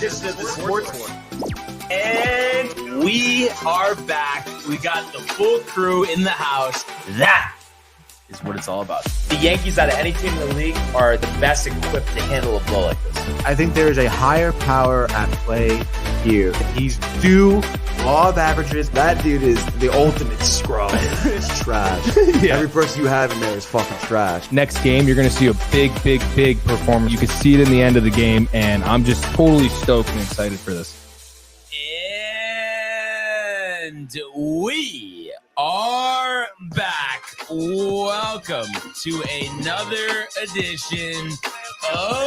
edition of the Sports War. And we are back. We got the full crew in the house. That is what it's all about. The Yankees, out of any team in the league, are the best equipped to handle a blow like this. I think there is a higher power at play here. He's due law of averages. That dude is the ultimate scrub. It's trash. Yeah. Every person you have in there is fucking trash. Next game, you're going to see a big performance. You can see it in the end of the game, and I'm just totally stoked and excited for this. And we are back. Welcome to another edition of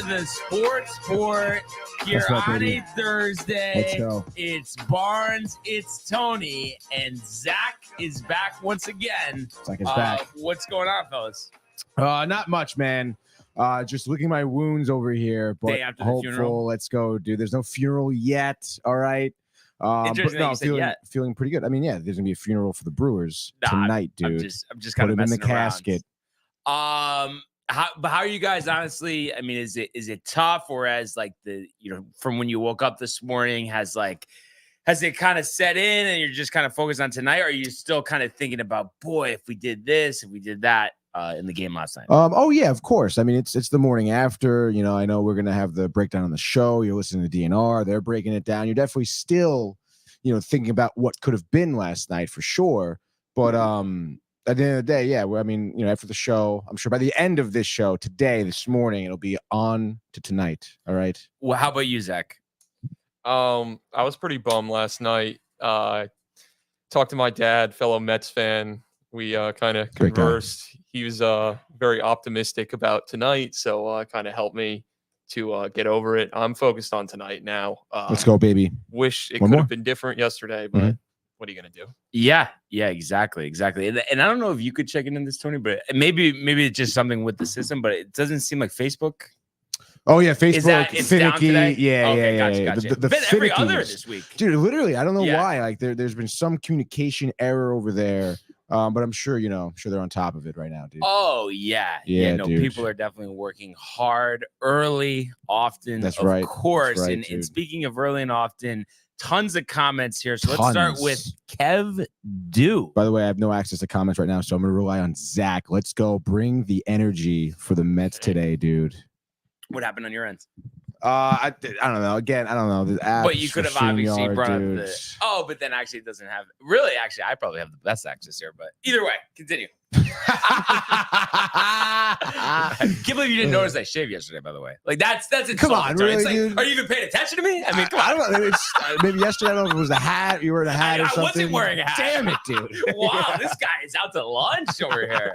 the Sports Port here on a Thursday. Let's go. It's Barnes, it's Tony, and Zach is back once again. Zach is back. What's going on, fellas? Not much, man. Just licking my wounds over here, but Day after the hopeful. funeral. Let's go, dude. There's no funeral yet. All right. Interesting that you said feeling pretty good. I mean, yeah, there's gonna be a funeral for the Brewers tonight, dude. I'm just kind of Put him in the messing around. casket. How are you guys? Honestly, I mean, is it tough, or as like from when you woke up this morning, has it kind of set in, and you're just kind of focused on tonight, or are you still kind of thinking about, boy, if we did this, if we did that in the game last night? Oh yeah, of course. I mean, it's the morning after. I know we're gonna have the breakdown on the show. You're listening to DNR. They're breaking it down. You're definitely still, thinking about what could have been last night for sure. But at the end of the day, yeah. I mean, after the show, I'm sure by the end of this show this morning, it'll be on to tonight. All right. Well, how about you, Zach? I was pretty bummed last night. Talked to my dad, fellow Mets fan. We kind of conversed. He was very optimistic about tonight, so kind of helped me to get over it. I'm focused on tonight now. Let's go, baby. Wish it One could more? have been different yesterday, but what are you gonna do? Yeah, exactly. And I don't know if you could check in on this, Tony, but maybe it's just something with the system, but it doesn't seem like Facebook. Oh yeah, Facebook It's down finicky. today? Yeah, Okay, yeah. gotcha. The Been every other finickiness. this week. Dude, literally, I don't know Yeah. why. Like there's been some communication error over there. But I'm sure, they're on top of it right now, dude. Oh yeah. No, dude. people are definitely working hard, early, often. That's of right. course. That's right, and dude. speaking of early and often, tons of comments here. So let's start with Kev Do. By the way, I have no access to comments right now, so I'm gonna rely on Zach. Let's go. Bring the energy for the Mets today, dude. What happened on your end? I don't know. Again, I don't know. The apps But you could for have obviously StreamYard, brought dude. up but then actually it doesn't have really. Actually, I probably have the best access here. But either way, continue. Can't believe you didn't notice I shaved yesterday. By the way, like that's insulting. Come on, really, It's like, dude? are you even paying attention to me? I mean, come on. I don't know. It's, maybe yesterday, I don't know if it was a hat. You were in a hat or I something. wasn't wearing a hat. Damn it, dude. Wow, this guy is out to lunch over here.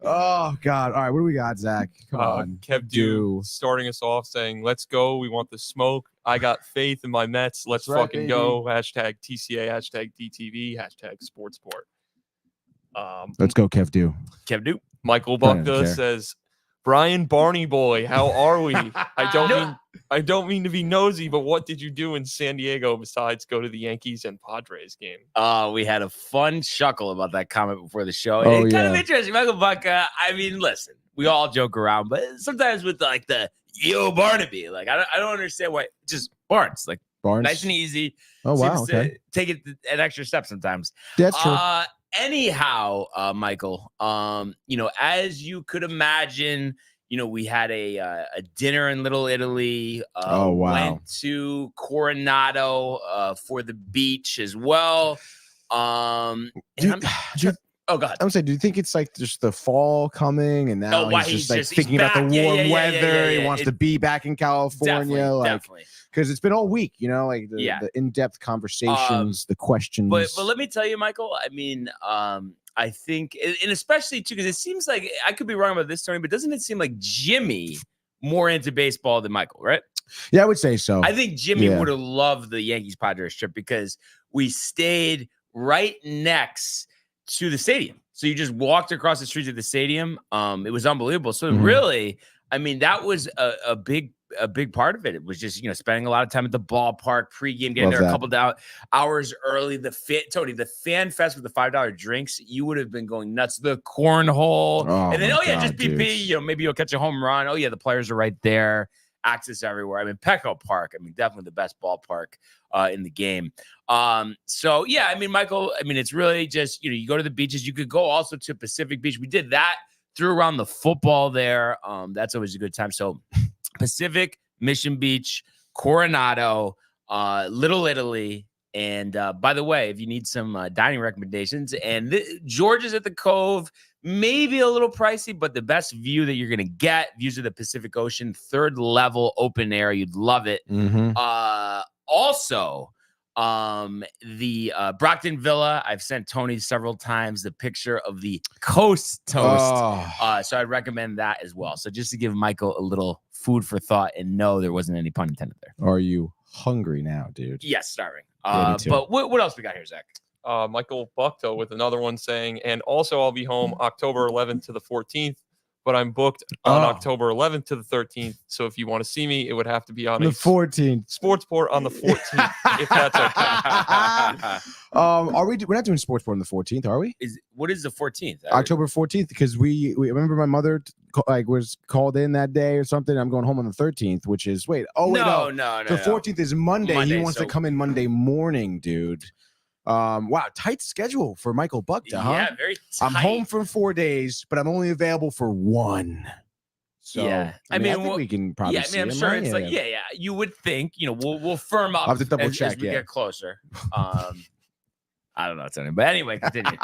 Oh God! All right, what do we got, Zach? Come on, Kev Do starting us off saying, "Let's go. We want the smoke. I got faith in my Mets. Let's That's right, fucking baby. go." Hashtag TCA. Hashtag DTV. Hashtag SportsPort. Let's go, Kev. Do Kev Do. Michael I don't Bucca care. says, "Brian Barney boy, how are we? I don't mean to be nosy, but what did you do in San Diego besides go to the Yankees and Padres game?" We had a fun chuckle about that comment before the show. Oh, It's kind of yeah. interesting. Michael Bucca, I mean, listen, we all joke around, but sometimes with like the yo Barnaby, like I don't understand why. Just Barnes, like Barnes. nice and easy. Oh wow. Seems to Okay. take it an extra step sometimes. That's true. Anyhow, Michael, as you could imagine, we had a dinner in Little Italy. Oh, wow. Went to Coronado for the beach as well. And Dude, oh God. I would say, do you think it's like just the fall coming and now why he's just he's like thinking about the back. Yeah, warm yeah, weather? yeah. He wants to be back in California, Definitely. because it's been all week, like the in-depth conversations, the questions. But let me tell you, Michael, I mean, I think, and especially too, because it seems like I could be wrong about this, Tony, but doesn't it seem like Jimmy more into baseball than Michael, right? Yeah, I would say so. I think Jimmy Yeah. would have loved the Yankees Padres trip because we stayed right next to the stadium. So you just walked across the street to the stadium. It was unbelievable. So really, I mean, that was a big part of it. It was just, spending a lot of time at the ballpark, pregame, getting there a couple hours early. Tony, the fan fest with the $5 drinks, you would have been going nuts. The cornhole. Oh, and then, my God, just BP, maybe you'll catch a home run. Oh yeah, the players are right there. access everywhere. I mean, Petco Park, I mean, definitely the best ballpark in the game. So yeah, I mean, Michael, I mean, it's really just, you go to the beaches. You could go also to Pacific Beach. We did that, threw around the football there. That's always a good time. So Pacific, Mission Beach, Coronado, Little Italy. And by the way, if you need some dining recommendations, and George's at the Cove, maybe a little pricey, but the best view that you're going to get, views of the Pacific Ocean, 3rd level open air. You'd love it. Also, the Brockton Villa, I've sent Tony several times the picture of the Coast Toast. So I'd recommend that as well. So just to give Michael a little food for thought, and no, there wasn't any pun intended there. Are you hungry now, dude? Yes, starving. Yeah, but what else we got here, Zach? Michael Buckto with another one saying, and also I'll be home October 11th to the 14th, but I'm booked on October 11th to the 13th. So if you want to see me, it would have to be on the 14th. Sportsport on the 14th, if that's okay. We're not doing Sportsport on the 14th, are we? What is the 14th? October 14th, because we remember my mother was called in that day or something. I'm going home on the 13th, which is no. The 14th is Monday. He wants to come in Monday morning, dude. Wow, tight schedule for Michael Buckta, huh? Yeah, very tight. I'm home for 4 days, but I'm only available for 1. So yeah, I think we can probably. Yeah, I mean, I'm sure it's you would think, we'll firm up. I'll have to double check as we get closer. I don't know what's on it, but anyway, continue.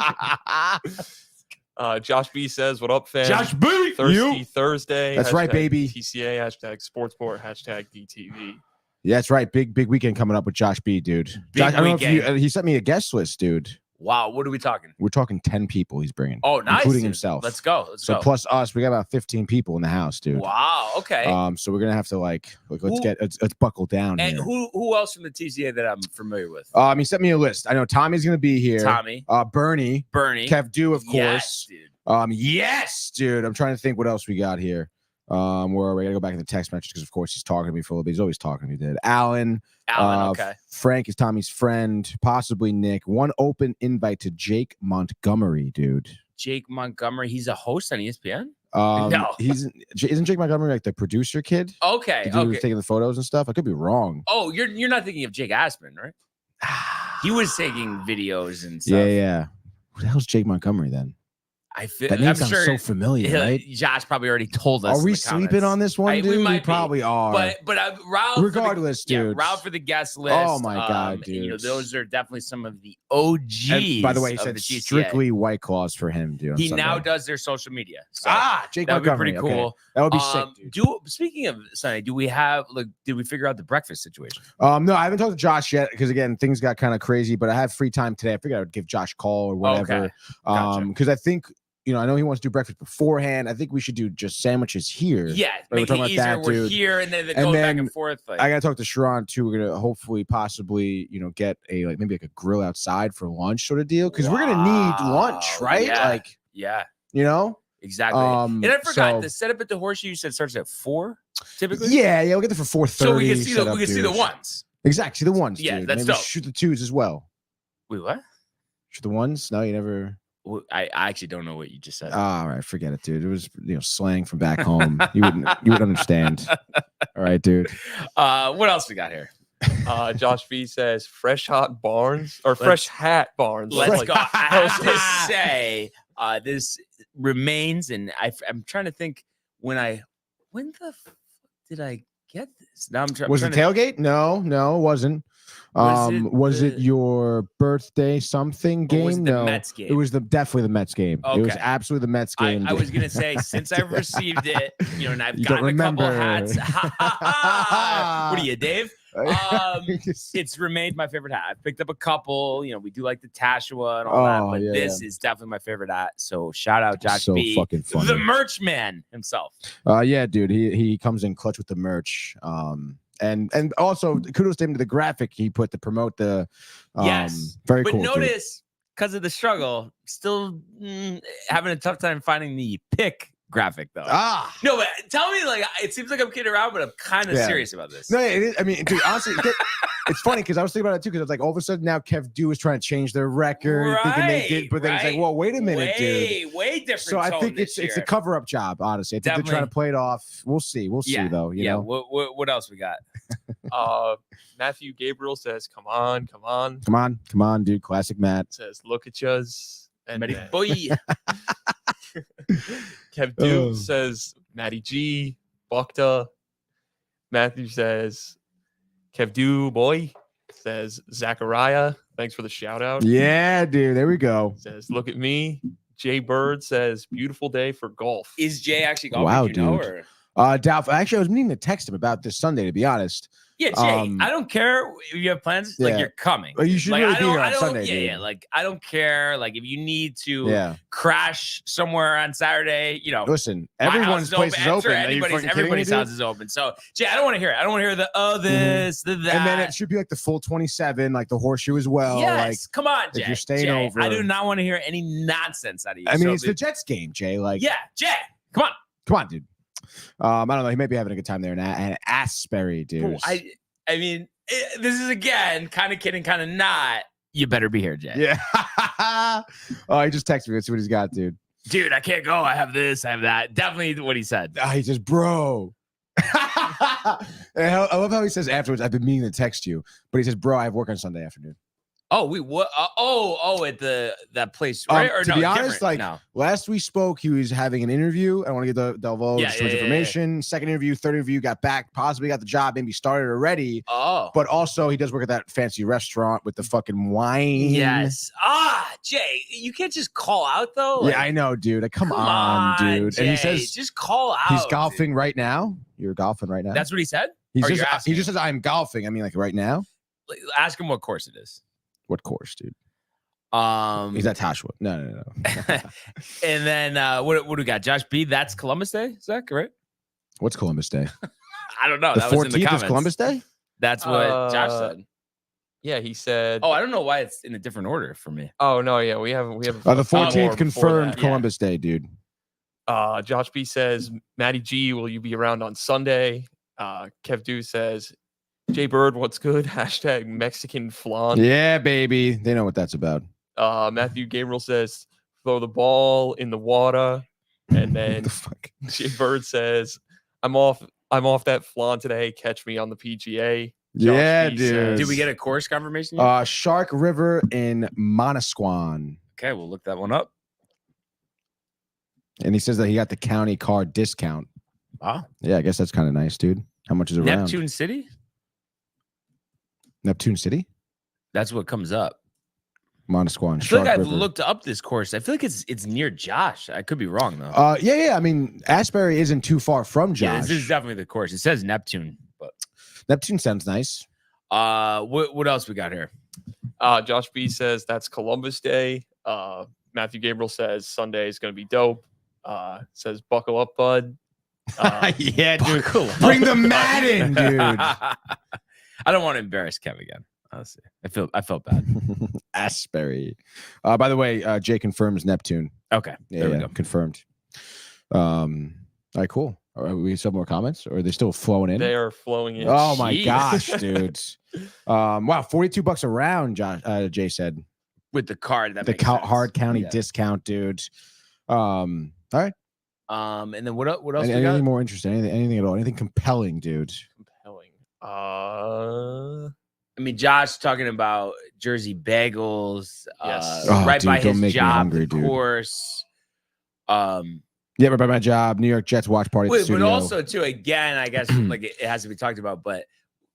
Josh B says, "What up, fam? Josh B, Thursday. That's right, baby. TCA #Sportsport #DTV." Yeah, that's right. Big weekend coming up with Josh B, dude. Josh, I don't know if he sent me a guest list, dude. Wow, what are we talking? We're talking 10 people he's bringing. Oh, nice, including dude. himself. Let's go. So plus us, we got about 15 people in the house, dude. Wow. Okay. So we're gonna have to let's buckle down. And here. who else from the TCA that I'm familiar with? He sent me a list. I know Tommy's gonna be here. Tommy. Bernie. Kev Do, of course. Yes, dude. Yes, dude. I'm trying to think what else we got here. Where we gotta go back in the text message because of course he's talking to me for a little bit. He's always talking to me, dude. Alan, okay. Frank is Tommy's friend, possibly Nick. One open invite to Jake Montgomery, dude. Jake Montgomery, he's a host on ESPN? No. Isn't Jake Montgomery like the producer kid? Okay. The dude who's taking the photos and stuff? I could be wrong. Oh, you're not thinking of Jake Aspen, right? He was taking videos and stuff. Yeah. Who the hell's Jake Montgomery then? That name sounds so familiar, right? Josh probably already told us. Are we sleeping on this one, dude? We probably are. But regardless, dude. Route for the guest list. Oh my god, dude! Those are definitely some of the OGs. And by the way, he said strictly White Claws for him, dude. He now does their social media. So Jake that would be Montgomery, pretty cool. Okay. That would be sick, dude. Speaking of Sunday, did we figure out the breakfast situation? No, I haven't talked to Josh yet because again, things got kind of crazy. But I have free time today. I figured I would give Josh a call or whatever. Okay. Gotcha. Because I think. I know he wants to do breakfast beforehand. I think we should do just sandwiches here. Yeah, make it easier. We're here, and then go back and forth. I got to talk to Sharon too. We're gonna hopefully, possibly, get maybe a grill outside for lunch sort of deal because we're gonna need lunch, right? Yeah, exactly. And I forgot the setup at the Horseshoe. You said starts at 4, typically. Yeah, we'll get there for 4:30. So we can see the ones. Exactly, see the ones. Yeah, dude. that's maybe dope. Shoot the 2s as well. Wait, what? Shoot the 1s? No, you never. I actually don't know what you just said. All right, forget it, dude. It was slang from back home. You would understand. All right, dude. What else we got here? Josh V says fresh hat barns. Let's go. I have to say, this remains, and I'm trying to think when the fuck did I get this? Now I'm trying. Was it tailgate? No, it wasn't. Was it your birthday something game? Was it the Mets game? It was definitely the Mets game. Okay. It was absolutely the Mets game. I was gonna say since I've received it, and I've gotten a couple hats. What are you, Dave? It's remained my favorite hat. I've picked up a couple. We do like the Tashua and all that, but this is definitely my favorite hat. So shout out Josh B, fucking funny. The merch man himself. Yeah, dude. He comes in clutch with the merch. And also kudos to him to the graphic he put to promote the yes, very but cool. But notice because of the struggle, still having a tough time finding the pick graphic though. Ah, No, but tell me, like, it seems like I'm kidding around, but I'm kind of serious about this. no, it is. I mean, dude, honestly, it's funny because I was thinking about it too. Because it's like all of a sudden now Kev Dew is trying to change their record, thinking they did, but then it's like, well, wait a minute, dude. Way different. So I think it's a cover up job. Honestly, I think they're trying to play it off. We'll see. We'll see though. You know. What else we got? Matthew Gabriel says, "Come on, come on, come on, dude." Classic Matt says, "Look at yous." And boy. Kev Dew says, "Matty G, Bukta." Matthew says, "Kev Dew boy." Says Zachariah. Thanks for the shout out. Yeah, dude. There we go. Says, "Look at me." Jay Bird says, "Beautiful day for golf." Is Jay actually golfing? Wow, dude. Know, or? Doubtful. Actually, I was meaning to text him about this Sunday, to be honest. Yeah, Jay, I don't care if you have plans. Like, you're coming. Well, you should really be here on Sunday, dude. Yeah, like, I don't care. Like, if you need to crash somewhere on Saturday, you know. Listen, everyone's place is open. Everybody's house is open. So, Jay, I don't want to hear it. I don't want to hear the, this, the, that. And then it should be like the full 27, like the horseshoe as well. Yes, like, come on, Jay. If you're staying over. I do not want to hear any nonsense out of you. I mean, it's the Jets game, Jay. Like, yeah, Jay, come on. Come on, dude. I don't know. He may be having a good time there in Asbury, dude. I mean, this is again kind of kidding, kind of not. You better be here, Jay. Yeah. He just texted me. Let's see what he's got, dude. Dude, I can't go. I have this. I have that. Definitely what he said. He says, bro. I love how he says afterwards, I've been meaning to text you. But he says, bro, I have work on Sunday afternoon. Oh, we what? At that place, right? Or to be honest, like no. Last we spoke, he was having an interview. I don't want to divulge too much information. Second interview, third interview, got back, possibly got the job, maybe started already. Oh, but also he does work at that fancy restaurant with the fucking wine. Yes. Jay, you can't just call out though. Like, yeah, I know, dude. Come on, dude. Jay, and he says, just call out. He's golfing right now. You're golfing right now. That's what he said. He just says, I'm golfing. I mean, like right now. Ask him what course it is. What course, dude? He's at Toshua. No. And then what do we got? Josh B. That's Columbus Day. Is that correct? What's Columbus Day? I don't know. The that 14th was in the comments. is Columbus Day. That's what Josh said. Yeah, he said. Oh, I don't know why it's in a different order for me. Oh no, yeah, we have. The 14th confirmed Columbus Day, dude. Josh B says, Matty G, will you be around on Sunday? Kev Dew says, Jay Bird, what's good? # Mexican flan. Yeah, baby. They know what that's about. Matthew Gabriel says, throw the ball in the water. And then Jay Bird says, I'm off that flan today. Catch me on the PGA. Yeah, dude. Did we get a course confirmation? Shark River in Manasquan. Okay, we'll look that one up. And he says that he got the county car discount. Wow. Yeah, I guess that's kind of nice, dude. How much is it around? Neptune City? Neptune City? That's what comes up. Manasquan. I feel like I've looked up this course. I feel like it's near Josh. I could be wrung though. Yeah. I mean, Asbury isn't too far from Josh. Yeah, this is definitely the course. It says Neptune, but Neptune sounds nice. What else we got here? Josh B says that's Columbus Day. Matthew Gabriel says Sunday is going to be dope. Says buckle up, bud. Yeah, dude. Bring the mat in, dude. I don't want to embarrass Kev again. Honestly, I felt bad. Asbury. By the way, Jay confirms Neptune. Okay, there we go. Confirmed. All right, cool. We have some more comments, or are they still flowing in? They are flowing in. Oh my gosh, dude! Wow, $42 a round. Jay said with the card. That the hard county discount, dude. All right. And then what else? Anything more interesting? Anything at all? Anything compelling, dude? Compelling. I mean, Josh talking about Jersey bagels. Yes. Right dude, by his make job, hungry, of course. Yeah, right by my job. New York Jets watch party. Wait, but also too, again, I guess like it has to be talked about. But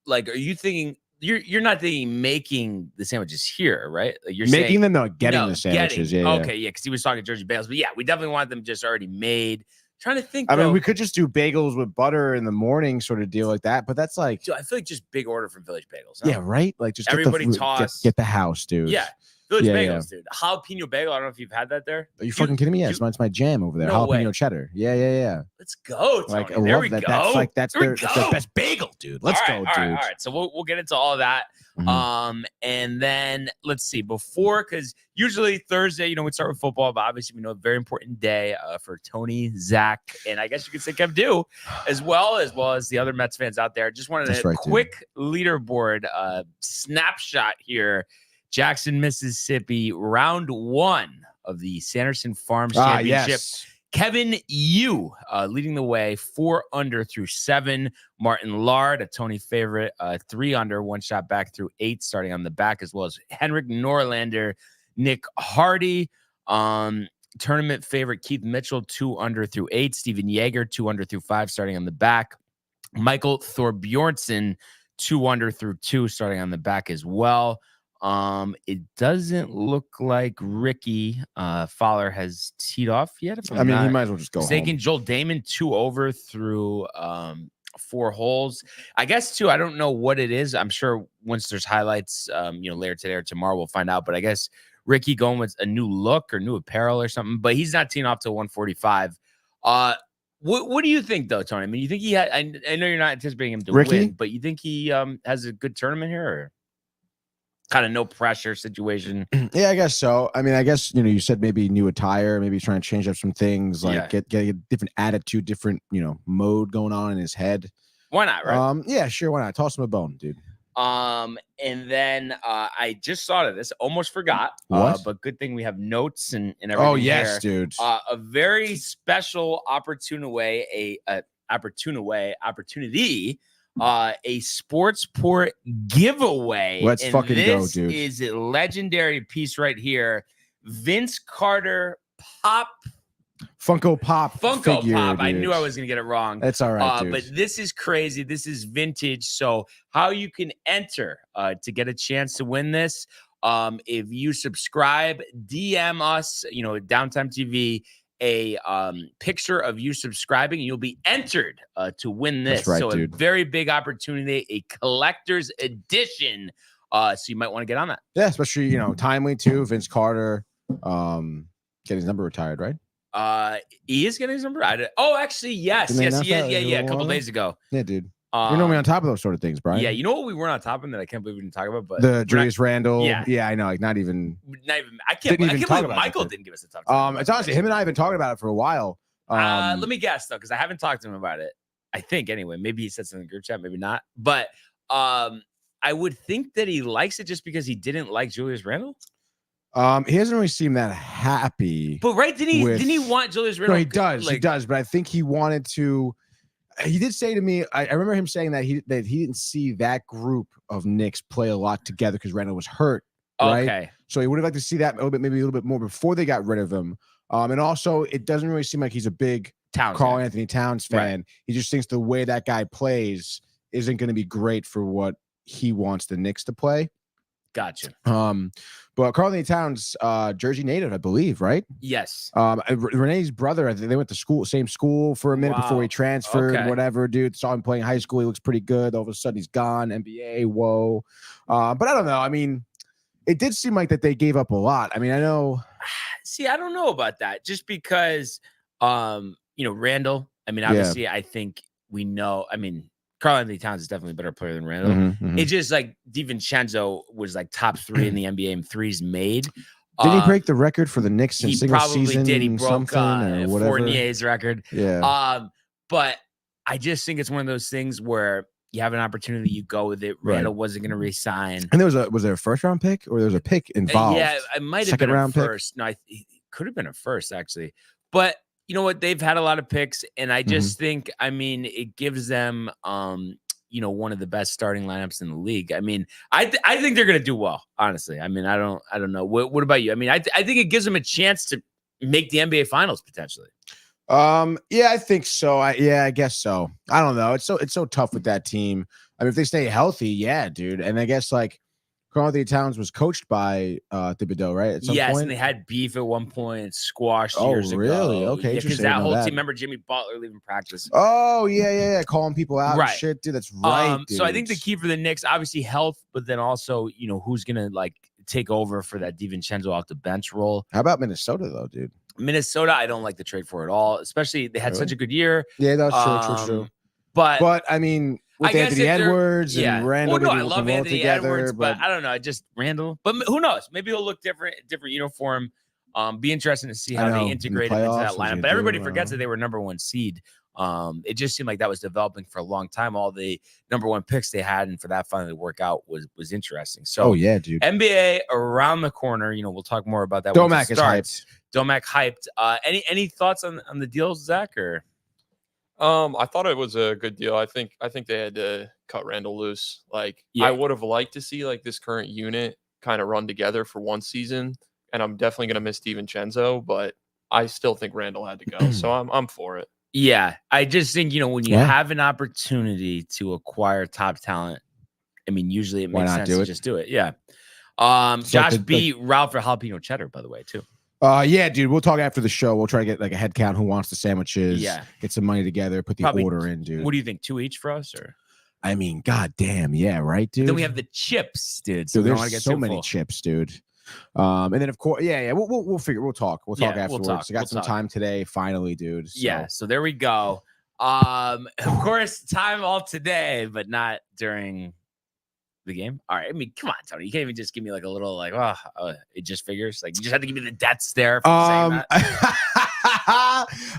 like, are you thinking you're not thinking making the sandwiches here, right? Like you're making saying, them, getting the sandwiches. Yeah. Okay, yeah, because he was talking Jersey bagels, but yeah, we definitely want them just already made. Trying to think. I mean, we could just do bagels with butter in the morning, sort of deal like that. But that's like, I feel like just big order from Village Bagels. Huh? Yeah, right. Like just everybody toss. Get the house, dude. Yeah. Village Yeah, Bagels, dude. Jalapeno bagel. I don't know if you've had that there. Are you fucking kidding me? Yeah, it's my jam over there. No Jalapeno way. cheddar. Yeah. Let's go, Tony. Like I there love we that. go. That's There we their best bagel, dude. Let's go, dude. All right. So we'll get into all of that. Mhm. And then let's see, because usually Thursday, we start with football, but obviously we know a very important day for Tony, Zach, and I guess you could say Kev Do, as well as the other Mets fans out there. Just wanted a quick leaderboard snapshot here. Jackson, Mississippi, round 1 of the Sanderson Farms Championship. Yes. Kevin Yu leading the way, 4 under through 7. Martin Lard, a Tony favorite, 3 under, 1 shot back through 8, starting on the back, as well as Henrik Norlander, Nick Hardy, tournament favorite Keith Mitchell, 2 under through 8. Steven Yeager, 2 under through 5, starting on the back. Michael Thorbjornsen, 2 under through 2, starting on the back as well. It doesn't look like Ricky Fowler has teed off yet. He might as well just go home. Joel Damon, 2 over through 4 holes. I guess too, I don't know what it is. I'm sure once there's highlights, later today or tomorrow, we'll find out. But I guess Ricky going with a new look or new apparel or something, but he's not teeing off till 145. What do you think though, Tony? I mean, you think he had, I know you're not anticipating him to win, but you think he has a good tournament here, or kind of no pressure situation? Yeah, I guess so. I mean, I guess, you said maybe new attire, maybe he's trying to change up some things, like get a different attitude, different, mode going on in his head. Why not, right? Yeah, sure. Why not? Toss him a bone, dude. And then I just thought of this, almost forgot. But good thing we have notes and everything. Oh, yes, dude. A very special opportunity, a sports port giveaway. Let's fucking go, dude. This is a legendary piece right here. Vince Carter Funko Pop. Figure, I dude. knew I was going to get it wrong. That's all right, dude. But this is crazy. This is vintage. So how you can enter to get a chance to win this, if you subscribe, DM us, Downtime TV, a picture of you subscribing, and you'll be entered to win this. That's right, so dude. A very big opportunity, a collector's edition. So you might want to get on that. Yeah, especially, timely too. Vince Carter getting his number retired, right? He is getting his number. Actually, yes. Yeah, a couple days ago. Yeah, dude. You're normally on top of those sort of things, Brian. Yeah, you know what we weren't on top of that I can't believe we didn't talk about, but the Julius Randle. Yeah, I know. Like not even. I can't believe Michael didn't give us a tough time. It's honestly him and I have been talking about it for a while. Let me guess though, because I haven't talked to him about it. I think anyway. Maybe he said something in the group chat, maybe not. But I would think that he likes it just because he didn't like Julius Randle. He doesn't really seem that happy. But didn't he want Julius Randle? No, he does. But I think he wanted to. He did say to me, I remember him saying that he didn't see that group of Knicks play a lot together because Randle was hurt. Right? Okay. So he would have liked to see that maybe a little bit more before they got rid of him. And also, it doesn't really seem like he's a big Karl Anthony Towns fan. Right. He just thinks the way that guy plays isn't going to be great for what he wants the Knicks to play. Gotcha. But Karl Anthony Towns, Jersey native, I believe, right? Yes. Renee's brother, I think they went to same school for a minute before he transferred, whatever, dude. Saw him playing high school. He looks pretty good. All of a sudden he's gone. NBA, whoa. But I don't know. I mean, it did seem like that they gave up a lot. I mean, I know. See, I don't know about that. Just because, Randle, I mean, obviously, I think we know, Karl Anthony Towns is definitely a better player than Randle. Mm-hmm. It's just like DiVincenzo was like top 3 in the NBA in threes made. Did he break the record for the Knicks in single season? He probably did. He broke Fournier's record. Yeah. But I just think it's one of those things where you have an opportunity, you go with it. Randle wasn't going to resign. And was there a first round pick or there was a pick involved? Yeah, it might have been a first. No, it could have been a first actually. But you know what? They've had a lot of picks, and I just think, it gives them, one of the best starting lineups in the league. I think they're going to do well, honestly. I don't know. What about you? I think it gives them a chance to make the NBA Finals potentially. Yeah, I think so. I guess so. I don't know. It's so tough with that team. If they stay healthy, yeah, dude. And I guess Karl Anthony Towns was coached by Thibodeau, right? At some point? And they had beef at one point, squashed years ago. Oh, really? Okay, because that whole team, remember Jimmy Butler leaving practice? Oh, yeah, calling people out and shit, dude. That's right, dude. So I think the key for the Knicks, obviously health, but then also, who's gonna take over for that DiVincenzo off the bench role. How about Minnesota though, dude? Minnesota, I don't like the trade for at all. Especially they had such a good year. Yeah, that's true. But I mean, with Anthony Edwards and Randall, well, no, I love Anthony together, Edwards, but I don't know. Just Randall, but who knows? Maybe he'll look different uniform. Be interesting to see how they integrate into that lineup. But everybody forgets that they were number 1 seed. It just seemed like that was developing for a long time. All the number 1 picks they had, and for that finally to work out was interesting. So, yeah, dude. NBA around the corner. We'll talk more about that. Domac is hyped. Domac hyped. Any thoughts on the deals, Zach? Or I thought it was a good deal. I think they had to cut Randall loose. I would have liked to see this current unit kind of run together for one season, and I'm definitely gonna miss DiVincenzo, but I still think Randall had to go. So I'm for it. Yeah, I just think when you have an opportunity to acquire top talent, I mean, usually it makes sense to just do it. Yeah. Josh beat Ralph for jalapeno cheddar, by the way, too. Yeah, dude. We'll talk after the show. We'll try to get a head count. Who wants the sandwiches? Yeah. Get some money together. Put the order in, dude. What do you think? 2 each for us, or? I mean, goddamn, yeah, right, dude. Then we have the chips, dude. So there's so many chips, dude. And then of course, we'll figure. We'll talk. We'll talk afterwards. I got some time today, finally, dude. So. Yeah. So there we go. Of course, time all today, but not during the game. All right. I mean, come on, Tony. You can't even just give me a little it just figures. You just have to give me the deaths there for saying that.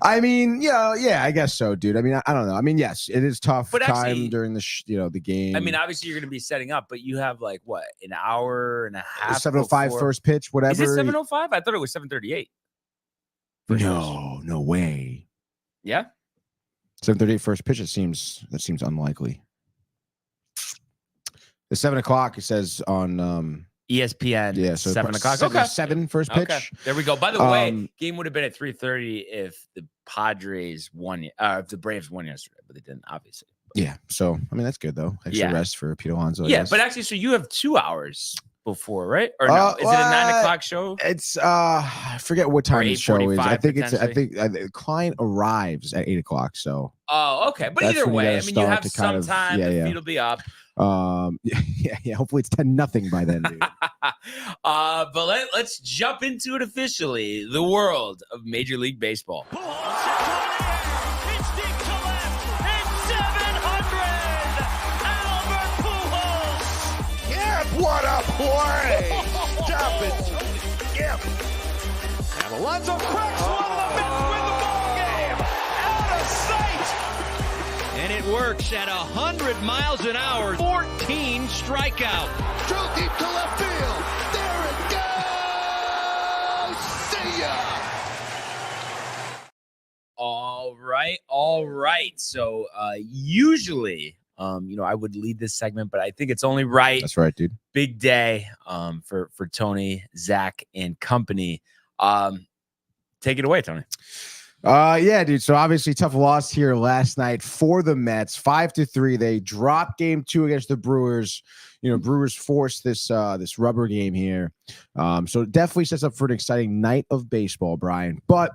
I mean, yeah, I guess so, dude. I mean, I don't know. I mean, yes, it is tough time during the game. I mean, obviously you're going to be setting up, but you have an hour and a half. 7:05 first pitch, whatever. Is it 7:05? I thought it was 7:38. No way. Yeah. 7:38 first pitch. That seems unlikely. The 7 o'clock, it says on ESPN. Yeah, so 7 o'clock. Okay. 7 first pitch. Okay. There we go. By the way, game would have been at 3:30 if the Padres won. If the Braves won yesterday, but they didn't, obviously. Yeah. So I mean, that's good though. Extra rest for Pete Alonso. Yeah, but actually, so you have 2 hours before, right? Or no? Is it a 9 o'clock show? It's I forget what time the show is. I think the client arrives at 8 o'clock. So. Oh, okay. But either way, I mean, you have some time. The feet will be up. Yeah. Hopefully it's 10-0 by then, dude. But let's jump into it officially. The world of Major League Baseball. What a play! Stop it! Yep. And Alonso cracks one of the Mets win the ball game. Out of sight. And it works at 100 miles an hour. 14 strikeouts. Drilled deep to left field. There it goes. See ya. All right. So usually. I would lead this segment, but I think it's only right. That's right, dude. Big day for Tony, Zach, and company. Take it away, Tony. Yeah, dude. So obviously tough loss here last night for the Mets. 5-3. They dropped game 2 against the Brewers. Brewers forced this rubber game here. So it definitely sets up for an exciting night of baseball, Brian. But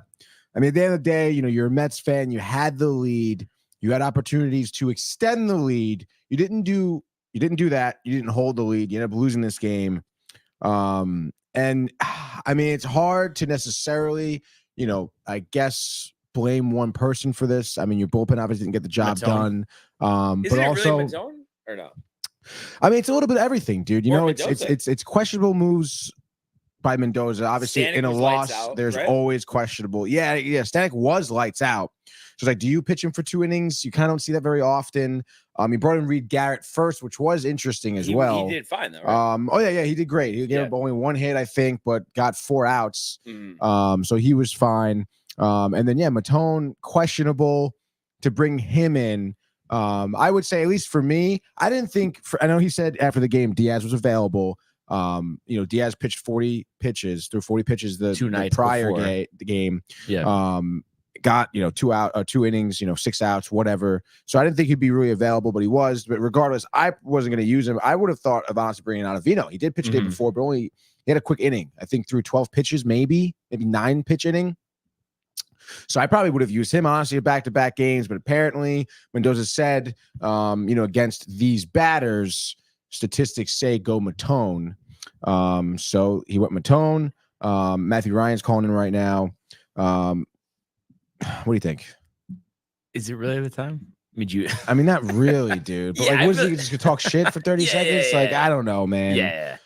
I mean, at the end of the day, you're a Mets fan. You had the lead. You had opportunities to extend the lead. You didn't do that. You didn't hold the lead. You ended up losing this game. And I mean, it's hard to necessarily, I guess blame one person for this. I mean, your bullpen obviously didn't get the job done. But also, really Matone or no? I mean, it's a little bit of everything, dude. It's questionable moves by Mendoza. Obviously, Stanek in a loss, there's always questionable. Yeah. Stanek was lights out. So it's do you pitch him for 2 innings? You kind of don't see that very often. He brought in Reed Garrett first, which was interesting as well. He did fine though, right? Oh yeah, he did great. He gave up only 1 hit, I think, but got 4 outs. So he was fine. And then Matone, questionable to bring him in. I would say, at least for me, I didn't think. I know he said after the game Diaz was available. Diaz pitched 40 pitches through 40 pitches the prior game. Yeah. Got 2 innings, 6 outs, whatever. So I didn't think he'd be really available, but he was. But regardless, I wasn't going to use him. I would have thought of honestly bringing out Avino. He did pitch the day before, but he had a quick inning. I think through 12 pitches, maybe 9 pitch inning. So I probably would have used him honestly back-to-back games. But apparently, Mendoza said, against these batters, statistics say go Matone. So he went Matone. Matthew Ryan's calling in right now. What do you think? Is it really the time? I mean, not really, dude. But Yeah, like, what is he just gonna talk shit for 30 seconds? Like, I don't know, man. Yeah.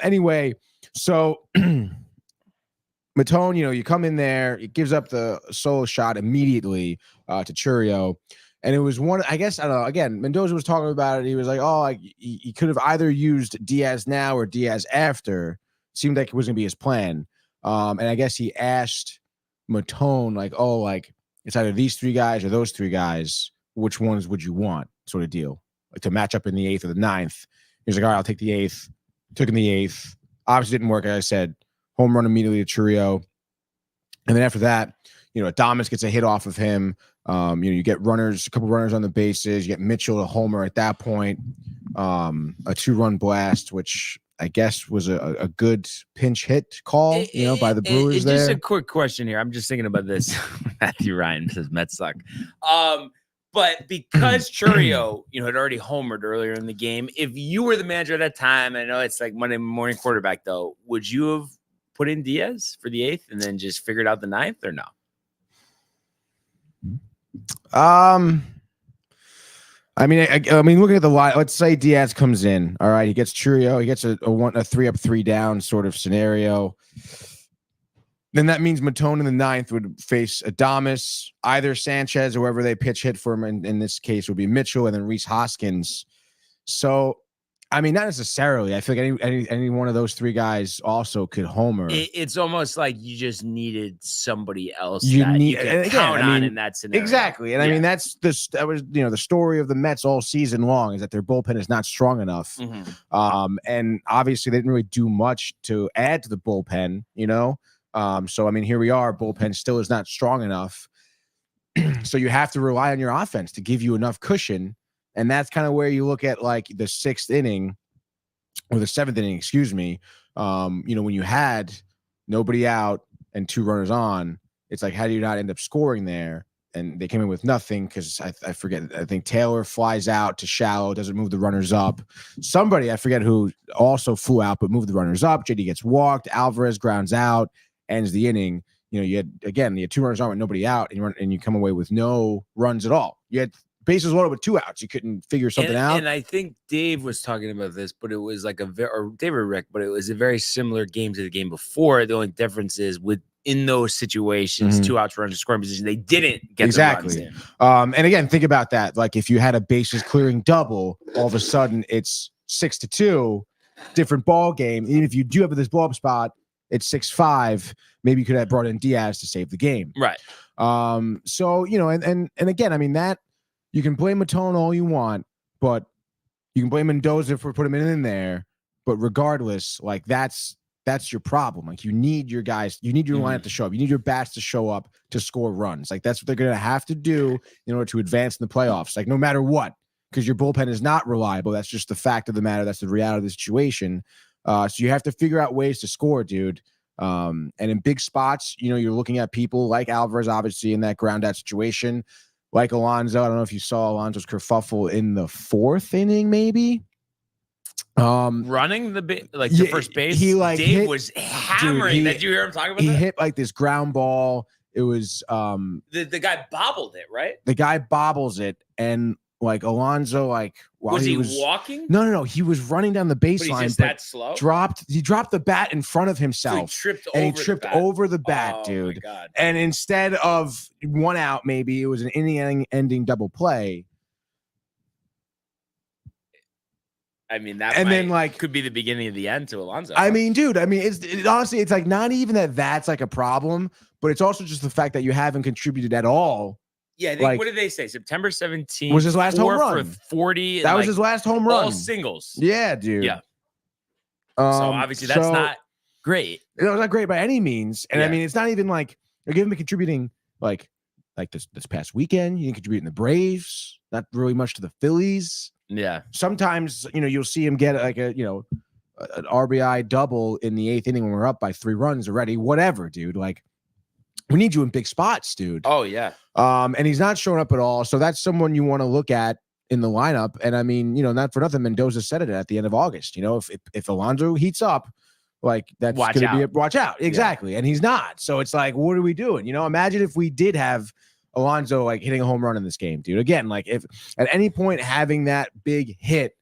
Anyway, so Matone, you come in there, it gives up the solo shot immediately to Churio. And it was one, I guess, I don't know. Again, Mendoza was talking about it. He was like, oh, he could have either used Diaz now or Diaz after. Seemed like it was going to be his plan. And I guess he asked Matone, like, oh, like, it's either these three guys or those three guys. Which ones would you want, sort of deal, like to match up in the 8th or the 9th? He was like, all right, I'll take the 8th. Took in the 8th. Obviously didn't work, as I said. Home run immediately to Churio. And then after that, Adames gets a hit off of him. You get a couple runners on the bases. You get Mitchell to homer at that point. A 2-run blast, which I guess was a good pinch hit call, by the Brewers there. Just a quick question here. I'm just thinking about this. Matthew Ryan says Mets suck. But because Churio, had already homered earlier in the game, if you were the manager at that time, I know it's like Monday morning quarterback though, would you have put in Diaz for the 8th and then just figured out the 9th or no? I mean, looking at the line, let's say Diaz comes in. All right, he gets Churio. He gets a 3-up, 3-down sort of scenario. Then that means Matone in the 9th would face Adames, either Sanchez or whoever they pitch hit for him. In this case, would be Mitchell and then Rhys Hoskins. So, I mean, not necessarily. I feel like any one of those three guys also could homer. It's almost like you just needed somebody else you could count on in that scenario. Exactly. And I mean, that was the story of the Mets all season long, is that their bullpen is not strong enough. Mm-hmm. And obviously they didn't really do much to add to the bullpen, So, I mean, here we are. Bullpen still is not strong enough. So you have to rely on your offense to give you enough cushion. And that's kind of where you look at like the 6th inning or the 7th inning, excuse me. When you had nobody out and 2 runners on, it's like, how do you not end up scoring there? And they came in with nothing because I forget. I think Taylor flies out to shallow, doesn't move the runners up. Somebody, I forget who, also flew out but moved the runners up. JD gets walked. Alvarez grounds out, ends the inning. You had 2 runners on with nobody out, and you come away with no runs at all. You had bases loaded with 2 outs. You couldn't figure something out. And I think Dave was talking about this, but it was like Dave or Rick, but it was a very similar game to the game before. The only difference is in those situations, 2 outs, runners in scoring position, they didn't get exactly. the runs in. And again, think about that. Like if you had a bases clearing double, all of a sudden it's 6-2, different ball game. Even if you do have this blow up spot, it's 6-5. Maybe you could have brought in Diaz to save the game. Right. So and again, I mean that. You can blame Matone all you want, but you can blame Mendoza for putting him in there. But regardless, like that's your problem. Like you need your guys, you need your lineup to show up. You need your bats to show up to score runs. Like that's what they're going to have to do in order to advance in the playoffs. Like no matter what, because your bullpen is not reliable. That's just the fact of the matter. That's the reality of the situation. So you have to figure out ways to score, dude. And in big spots, you're looking at people like Alvarez, obviously in that ground out situation. Like Alonso, I don't know if you saw Alonso's kerfuffle in the 4th inning, maybe. Running the first base. Dave was hammering. Did you hear him talking about that? He hit like this ground ball. It was the guy bobbled it, right? The guy bobbles it, and like Alonso, like while was he walking? No. He was running down the baseline. But he's just that slow. He dropped the bat in front of himself. So he tripped over the bat, dude. My God. And instead of 1 out, maybe it was an inning-ending double play. I mean, that could be the beginning of the end to Alonso. I mean, dude, honestly, it's like not even that's like a problem, but it's also just the fact that you haven't contributed at all. Yeah, I think, what did they say? September 17th was his last home run. For 40. That was his last home run. All singles. Yeah, dude. Yeah. So obviously that's not great. It was not great by any means. And I mean, it's not even like you're giving me contributing like this past weekend. You didn't contribute in the Braves. Not really much to the Phillies. Yeah. Sometimes, you'll see him get like an RBI double in the 8th inning when we're up by 3 runs already. Whatever, dude. Like, we need you in big spots, dude. Oh, yeah. And he's not showing up at all. So that's someone you want to look at in the lineup. And I mean, not for nothing, Mendoza said it at the end of August. If Alonso heats up, like that's Watch going to be out. watch out. Exactly. And he's not. So it's like, what are we doing? Imagine if we did have Alonso like hitting a home run in this game, dude. Again, like if at any point having that big hit,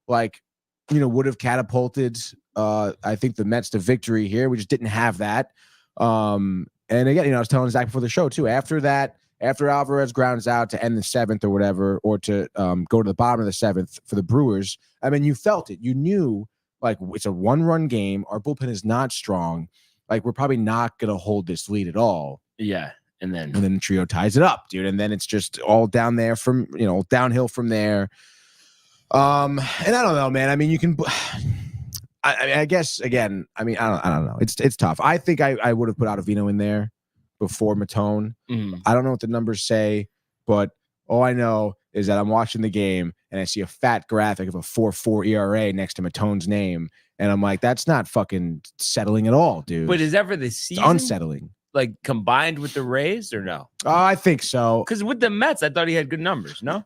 like, would have catapulted, I think the Mets to victory here. We just didn't have that. And again, I was telling Zach before the show too, after Alvarez grounds out to end the seventh or whatever, or to go to the bottom of the seventh for the Brewers, I mean, you felt it. You knew, like, it's a one-run game. Our bullpen is not strong. Like, we're probably not going to hold this lead at all. Yeah. And then the trio ties it up, dude. And then it's just all down there from, downhill from there. And I don't know, man. I mean, you can, I guess, again, I mean, I don't know. It's tough. I think I would have put Ottavino in there before Matone. I don't know what the numbers say, but all I know is that I'm watching the game and I see a fat graphic of a 4.4 ERA next to Matone's name. And I'm like, that's not fucking settling at all, dude. But is that for the season? It's unsettling. Like combined with the Rays or no? I think so. Because with the Mets, I thought he had good numbers. No,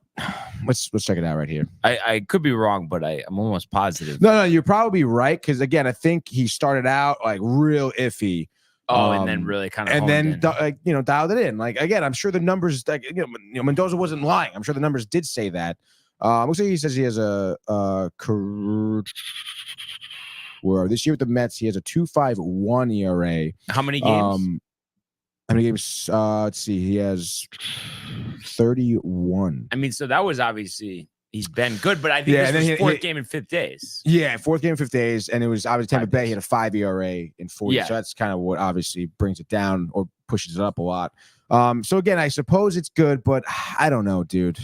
let's check it out right here. I could be wrong, but I'm almost positive. No, you're probably right. Because again, I think he started out like real iffy. And then really kind of and then dialed it in. Like again, I'm sure the numbers, like Mendoza wasn't lying. I'm sure the numbers did say that. Looks like he says he has a career. Where this year with the Mets, he has a 2.51 ERA. How many games? How many games? Let's see. He has 31. I mean, so that was obviously he's been good, but I think this was fourth game in 5 days. Yeah, fourth game in 5 days, and it was obviously Tampa Bay. He had a 5 ERA in 40. Yeah. So that's kind of what obviously brings it down or pushes it up a lot. So again, I suppose it's good, but I don't know, dude.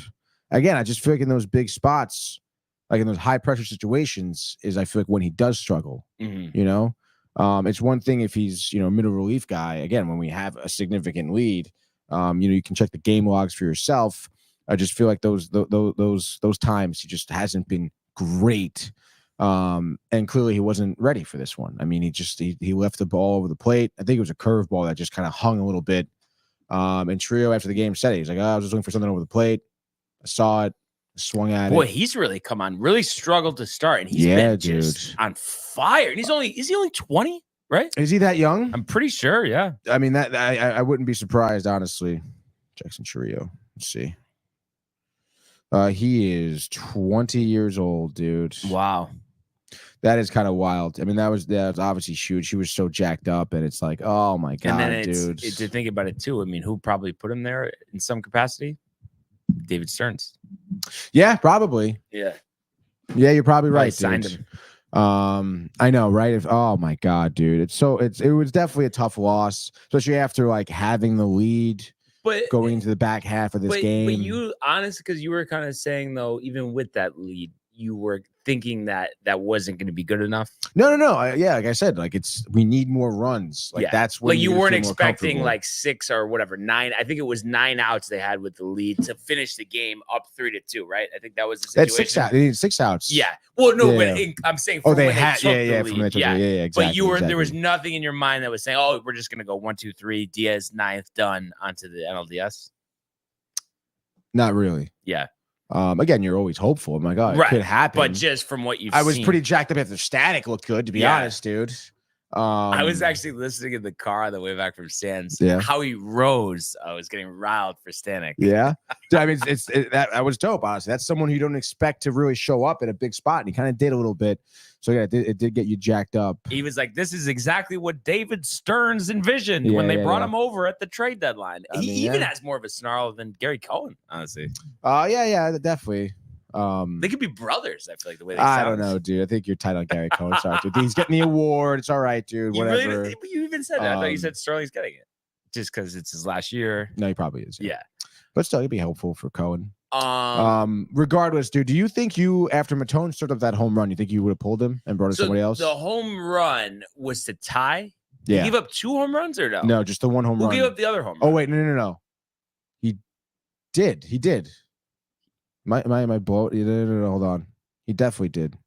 Again, I just feel like in those big spots, like in those high pressure situations, I feel like when he does struggle, it's one thing if he's, middle relief guy. Again, when we have a significant lead, you can check the game logs for yourself. I just feel like those times he just hasn't been great. And clearly he wasn't ready for this one. I mean, he left the ball over the plate. I think it was a curveball that just kind of hung a little bit. And Trio after the game said it. He's like, I was just looking for something over the plate. I saw it. Swung at it. Boy, he's really really struggled to start, and he's been just on fire. And is he only 20, right? Is he that young? I'm pretty sure, yeah. I mean, that I wouldn't be surprised, honestly. Jackson Chourio. Let's see. He is 20 years old, dude. Wow. That is kind of wild. I mean, that was obviously huge. He was so jacked up, and it's like, oh my God, and then dude. To think about it too, I mean, who probably put him there in some capacity? David Stearns. Yeah, probably. Yeah, you're probably right. Signed him. I know, right? Oh my God, dude. It was definitely a tough loss, especially after like having the lead, but going into the back half of this game. But you honestly, because you were kind of saying though, even with that lead, you were thinking that wasn't going to be good enough. No. Yeah, like I said, like we need more runs. Like that's what like you weren't expecting like 6 or whatever 9. I think it was 9 outs they had with the lead to finish the game up 3-2. Right? I think that was the situation. That's 6 outs. They needed 6 outs. Yeah. Well, no, but I'm saying. They had. Yeah. From the yeah. Exactly. But there was nothing in your mind that was saying, "Oh, we're just going to go 1, 2, 3. Diaz 9th done onto the NLDS." Not really. Yeah. Again, you're always hopeful. My God, it could happen. But just from what you've I was seen, pretty jacked up after Static looked good, to be honest, dude. I was actually listening in the car on the way back from Sands. Yeah. How he rose. I was getting riled for Stanek. Yeah. Dude, I mean, that was dope, honestly. That's someone who you don't expect to really show up at a big spot. And he kind of did a little bit. So, yeah, it did get you jacked up. He was like, this is exactly what David Stearns envisioned when they brought him over at the trade deadline. He even has more of a snarl than Gary Cohen, honestly. Yeah, definitely. They could be brothers. I feel like the way they sound. I don't know, dude. I think you're tight on Gary Cohen. Sorry, dude. He's getting the award. It's all right, dude. Whatever. Really, you even said that. I thought you said Sterling's getting it just because it's his last year. No, he probably is. Yeah. But still, it'd be helpful for Cohen. Regardless, dude, do you think after Matone started up that home run, you think you would have pulled him and brought in somebody else? The home run was to tie. Yeah. He gave up 2 home runs or no? No, just the one home run. Who gave up the other home run? Oh, wait, no. He did. My blow. No, hold on. He definitely did.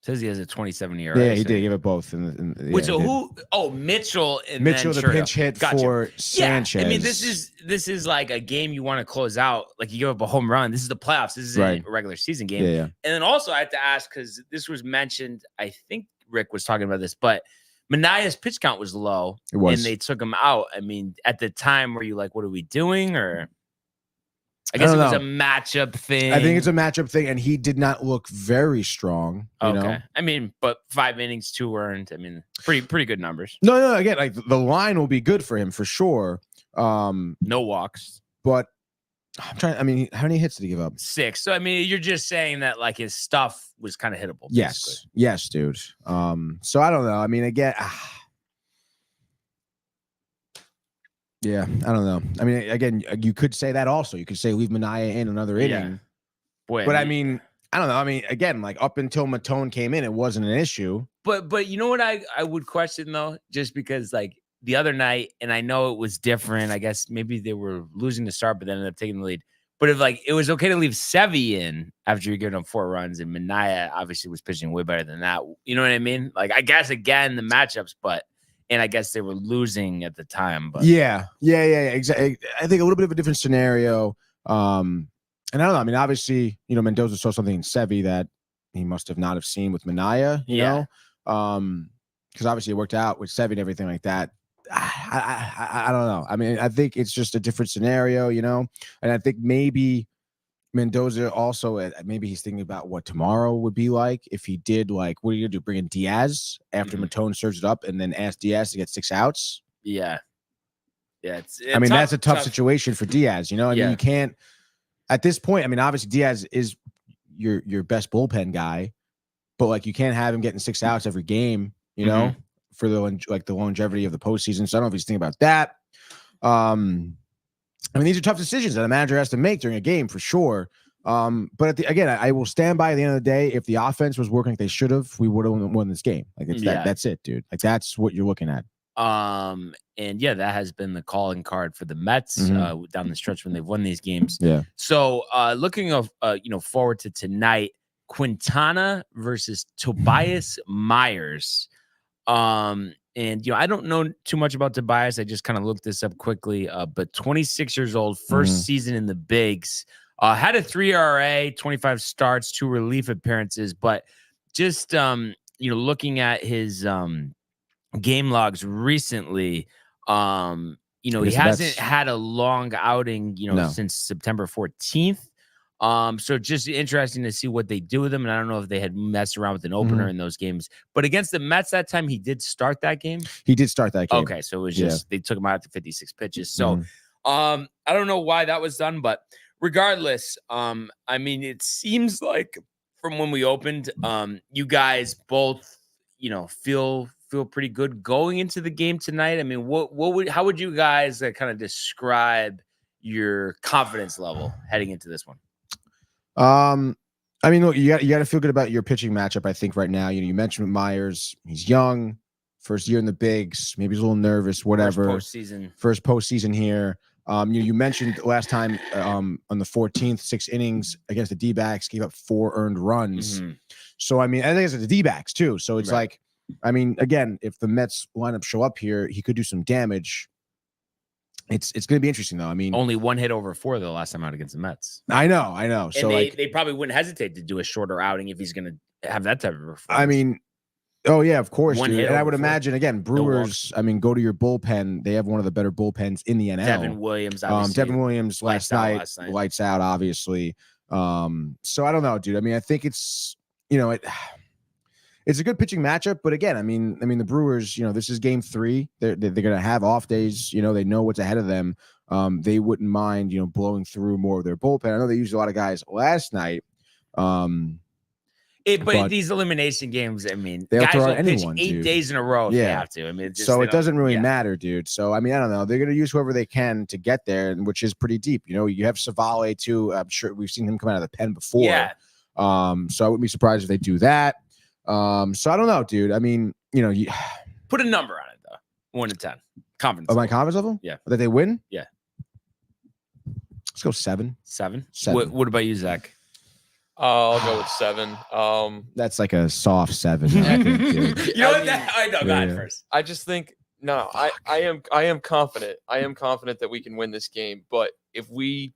Says he has a 27 ERA. Yeah, he did give it both. Wait, so who? Oh, Mitchell and Mitchell, then the Churchill. pinch hit Gotcha. for Sanchez. Yeah, I mean, this is like a game you want to close out. Like you give up a home run. This is the playoffs. This is a regular season game. Yeah. And then also I have to ask, because this was mentioned, I think Rick was talking about this, but Manaya's pitch count was low. It was. And they took him out. I mean, at the time, were you like, what are we doing? Or I guess it was a matchup thing. I think it's a matchup thing, and he did not look very strong. You know? I mean, but 5 innings, 2 earned. I mean, pretty good numbers. No. Again, like the line will be good for him for sure. No walks. But I'm trying. I mean, how many hits did he give up? 6. So I mean, you're just saying that like his stuff was kind of hittable. Basically. Yes, dude. So I don't know. I mean, again. Yeah, I don't know. I mean, again, you could say that also. You could say leave Manaya in another inning. Boy, but I mean, I don't know. I mean, again, like up until Matone came in, it wasn't an issue. But you know what I would question though, just because like the other night, and I know it was different. I guess maybe they were losing the start, but then ended up taking the lead. But if like it was okay to leave Sevy in after you're giving up 4 runs, and Manaya obviously was pitching way better than that. You know what I mean? Like I guess again the matchups, and I guess they were losing at the time. But yeah, exactly. I think a little bit of a different scenario. And I don't know. I mean, obviously, you know, Mendoza saw something in Sevy that he must have not have seen with Manaya. You know, because obviously it worked out with Sevy and everything like that. I don't know. I mean, I think it's just a different scenario, you know, and I think maybe Mendoza also, maybe he's thinking about what tomorrow would be like if he did, like, what are you gonna do? Bring in Diaz after Matone serves it up and then ask Diaz to get 6 outs? Yeah. It's I mean, that's a tough situation for Diaz, you know. I mean, you can't at this point. I mean, obviously Diaz is your best bullpen guy, but like you can't have him getting 6 outs every game, you know, for the longevity of the postseason. So I don't know if he's thinking about that. I mean, these are tough decisions that a manager has to make during a game for sure. But again, I will stand by at the end of the day. If the offense was working like they should have, we would have won this game. Like that's it, dude. Like that's what you're looking at. And yeah, that has been the calling card for the Mets down the stretch when they've won these games. Yeah. So looking forward to tonight, Quintana versus Tobias Myers. And, you know, I don't know too much about Tobias. I just kind of looked this up quickly. But 26 years old, first season in the bigs. Had a 3 ERA, 25 starts, 2 relief appearances. But just, looking at his game logs recently, he hasn't had a long outing, since September 14th. So just interesting to see what they do with him. And I don't know if they had messed around with an opener in those games, but against the Mets that time, he did start that game. He did start that game. Okay. So it was just, they took him out to 56 pitches. So, I don't know why that was done, but regardless, I mean, it seems like from when we opened, you guys both, feel pretty good going into the game tonight. I mean, how would you guys kind of describe your confidence level heading into this one? I mean, look, you got to feel good about your pitching matchup. I think right now, you mentioned Myers, he's young, first year in the bigs, maybe he's a little nervous, whatever. First postseason here. You mentioned last time on the 14th, 6 innings against the D-backs, gave up 4 earned runs. So I mean, I think it's the D-backs too. So it's like, I mean, again, if the Mets lineup show up here, he could do some damage. It's going to be interesting, though. I mean, only 1 hit over 4 the last time out against the Mets. I know. And so they probably wouldn't hesitate to do a shorter outing if he's going to have that type of performance. I mean, oh yeah, of course. 1 dude. hit and I would 4. imagine again, Brewers. I mean, go to your bullpen. They have one of the better bullpens in the NL. Devin Williams. Devin Williams last night, lights out, obviously. So I don't know, dude. I mean, I think it's it's a good pitching matchup, but again, I mean, the Brewers, this is game 3. They're going to have off days. They know what's ahead of them. They wouldn't mind, blowing through more of their bullpen. I know they used a lot of guys last night. But these elimination games, I mean, guys will pitch pitch 8 days in a row if they have to. I mean, it doesn't really matter, dude. So I mean, I don't know. They're going to use whoever they can to get there, which is pretty deep. You have Savale too. I'm sure we've seen him come out of the pen before. Yeah. So I wouldn't be surprised if they do that. So I don't know, dude. I mean, you put a number on it though. 1 to 10. Confidence. My confidence level? Yeah. That they win? Yeah. Let's go 7. 7. 7. What about you, Zach? I'll go with 7. That's like a soft 7. I think, dude. You know what? mean, I know. Go ahead first. I just think I am confident. I am confident that we can win this game. But if we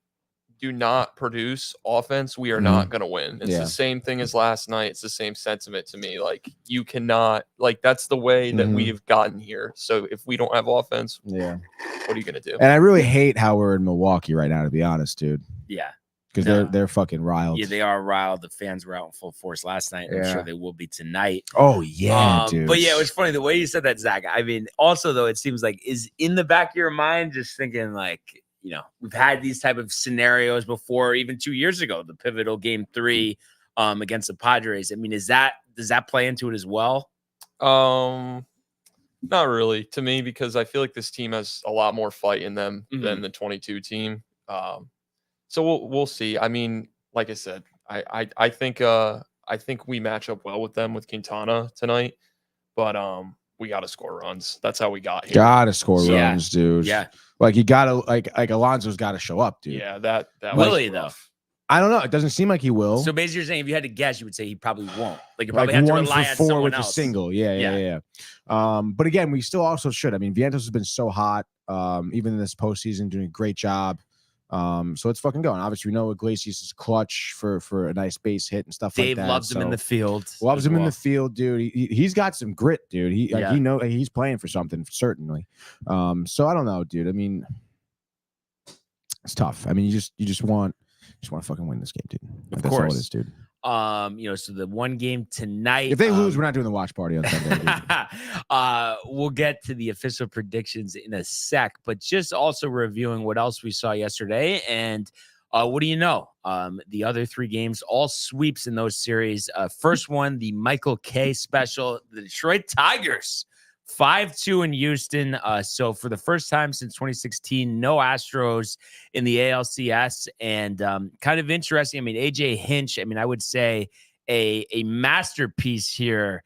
do not produce offense, we are not going to win. It's the same thing as last night. It's the same sentiment to me. Like, you cannot, like, that's the way that we've gotten here. So if we don't have offense, what are you going to do? And I really hate how we're in Milwaukee right now, to be honest, dude. Yeah. Because they're fucking riled. Yeah, they are riled. The fans were out in full force last night. I'm sure they will be tonight. Oh, yeah, dude. But yeah, it was funny the way you said that, Zach. I mean, also, though, it seems like is in the back of your mind just thinking like, you know, we've had these type of scenarios before, even 2 years ago, the pivotal game 3 against the Padres. I mean, does that play into it as well? Not really to me, because I feel like this team has a lot more fight in them than the 22 team. So we'll see. I mean, like I said, I think we match up well with them with Quintana tonight, but we got to score runs. That's how we got here. Gotta score runs, dude. Yeah. Like you gotta like Alonso's gotta show up, dude. Yeah, that will was he though? rough. I don't know. It doesn't seem like he will. So basically, you're saying if you had to guess, you would say he probably won't. Like you like probably have to 1 rely for on 4 someone with else. a single. Yeah. But again, we still also should. I mean, Vientos has been so hot, even in this postseason, doing a great job. So let's fucking go. And obviously, we know Iglesias is clutch for a nice base hit and stuff Dave like that. loves him in the field. Loves him in the field, dude. He's got some grit, dude. He knows he's playing for something, certainly. So I don't know, dude. I mean, it's tough. I mean, you just want to fucking win this game, dude. Of That's course. all it is, dude. You know, so the one game tonight. If they lose, we're not doing the watch party on Sunday. Dude. We'll get to the official predictions in a sec, but just also reviewing what else we saw yesterday. And what do you know? The other 3 games, all sweeps in those series. First one, the Michael K special, the Detroit Tigers. 5-2 in Houston. So for the first time since 2016, no Astros in the ALCS. And kind of interesting. I mean, AJ Hinch, I mean, I would say a masterpiece here,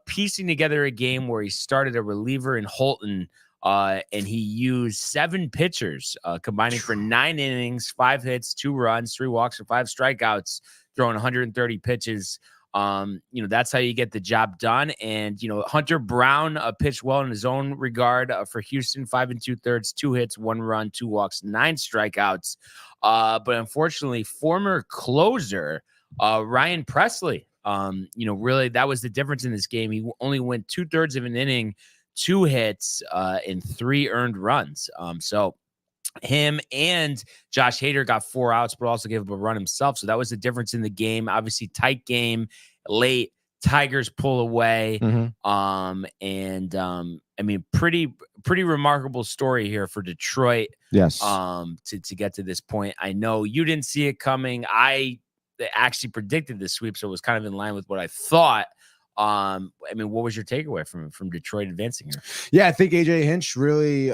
piecing together a game where he started a reliever in Holton, and he used 7 pitchers, combining for 9 innings, 5 hits, 2 runs, 3 walks, and 5 strikeouts, throwing 130 pitches. You know, that's how you get the job done. And, you know, Hunter Brown pitched well in his own regard for Houston, 5 2/3, 2 hits, 1 run, 2 walks, 9 strikeouts. But unfortunately, former closer Ryan Presley, you know, really that was the difference in this game. He only went 2/3 of an inning, 2 hits, and 3 earned runs. So him and Josh Hader got 4 outs, but also gave up a run himself. So that was the difference in the game. Obviously, tight game, late. Tigers pull away. I mean, pretty remarkable story here for Detroit. Yes. To get to this point. I know you didn't see it coming. I actually predicted the sweep, so it was kind of in line with what I thought. I mean, what was your takeaway from Detroit advancing here? Yeah, I think AJ Hinch really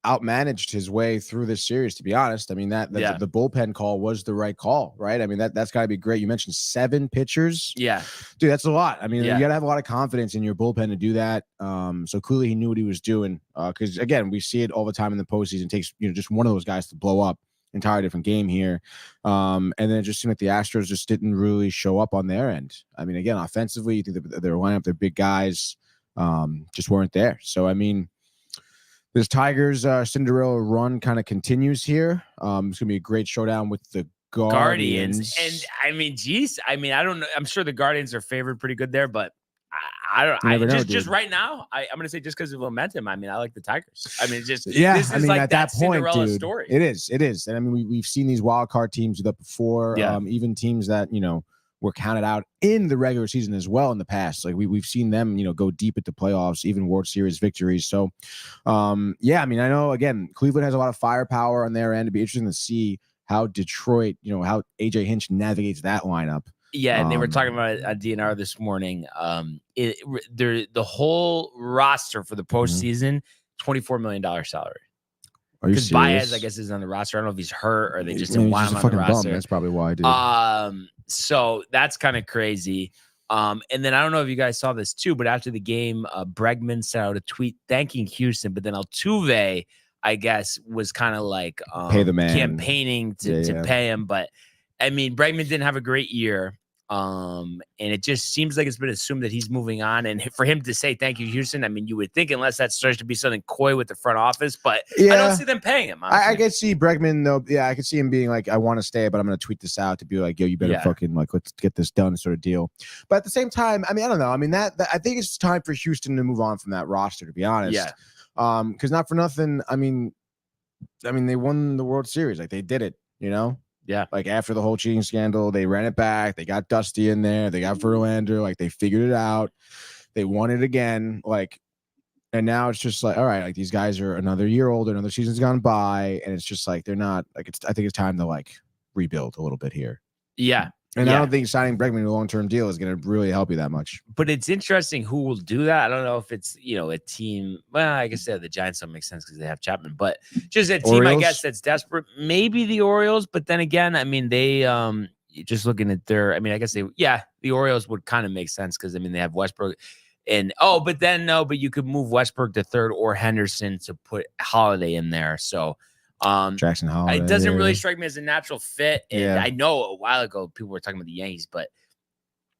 outmanaged his way through this series, to be honest. I mean, the bullpen call was the right call, right? I mean, that's got to be great. You mentioned 7 pitchers. Yeah. Dude, that's a lot. I mean, you got to have a lot of confidence in your bullpen to do that. So clearly he knew what he was doing. Because, again, we see it all the time in the postseason. It takes, you know, just one of those guys to blow up. Entire different game here. And then it just seemed like the Astros just didn't really show up on their end. I mean, again, offensively, you think that their lineup, their big guys just weren't there. So, I mean, this Tigers Cinderella run kind of continues here. It's going to be a great showdown with the Guardians. And I mean, geez, I mean, I don't know. I'm sure the Guardians are favored pretty good there, but just right now, I'm going to say just because of momentum. I mean, I like the Tigers. I mean, this is like at that point, Cinderella dude, story. It is. And I mean, we've seen these wild card teams do that before. Even teams that, you know, were counted out in the regular season as well in the past. Like we've seen them, you know, go deep at the playoffs, even World Series victories. So, I mean, I know, again, Cleveland has a lot of firepower on their end. It'd be interesting to see how Detroit, you know, how AJ Hinch navigates that lineup. Yeah, and they were talking about it on DNR this morning. The whole roster for the postseason, $24 million salary. Because Baez, I guess, is on the roster. I don't know if he's hurt or they just didn't want him on the roster. That's probably why I did. So that's kind of crazy. And then I don't know if you guys saw this too, but after the game, Bregman sent out a tweet thanking Houston, but then Altuve, I guess, was kind of like pay the man, campaigning to pay him. But I mean, Bregman didn't have a great year. And it just seems like it's been assumed that he's moving on. And for him to say thank you, Houston, I mean, you would think unless that starts to be something coy with the front office, but I don't see them paying him. I could see Bregman though. Yeah, I could see him being like, I want to stay, but I'm going to tweet this out to be like, yo, you better fucking like, let's get this done sort of deal. But at the same time, I mean, I don't know. I mean, that I think it's time for Houston to move on from that roster, to be honest. Yeah. Because not for nothing, I mean, they won the World Series. Like they did it, you know? Yeah. Like after the whole cheating scandal, they ran it back. They got Dusty in there. They got Verlander. Like they figured it out. They won it again. Like, and now it's just like, all right, like these guys are another year older, another season's gone by, and it's just like they're not like I think it's time to like rebuild a little bit here. Yeah. And I don't think signing Bregman to a long-term deal is going to really help you that much. But it's interesting who will do that. I don't know if it's, a team. Well, I guess the Giants don't make sense because they have Chapman, but just a team, Orioles? I guess, that's desperate. Maybe the Orioles, but then again, I mean, they just looking at the Orioles would kind of make sense because, I mean, they have Westbrook and, but you could move Westbrook to third or Henderson to put Holiday in there. So, Jackson Holiday. It doesn't really strike me as a natural fit. And I know a while ago people were talking about the Yankees, but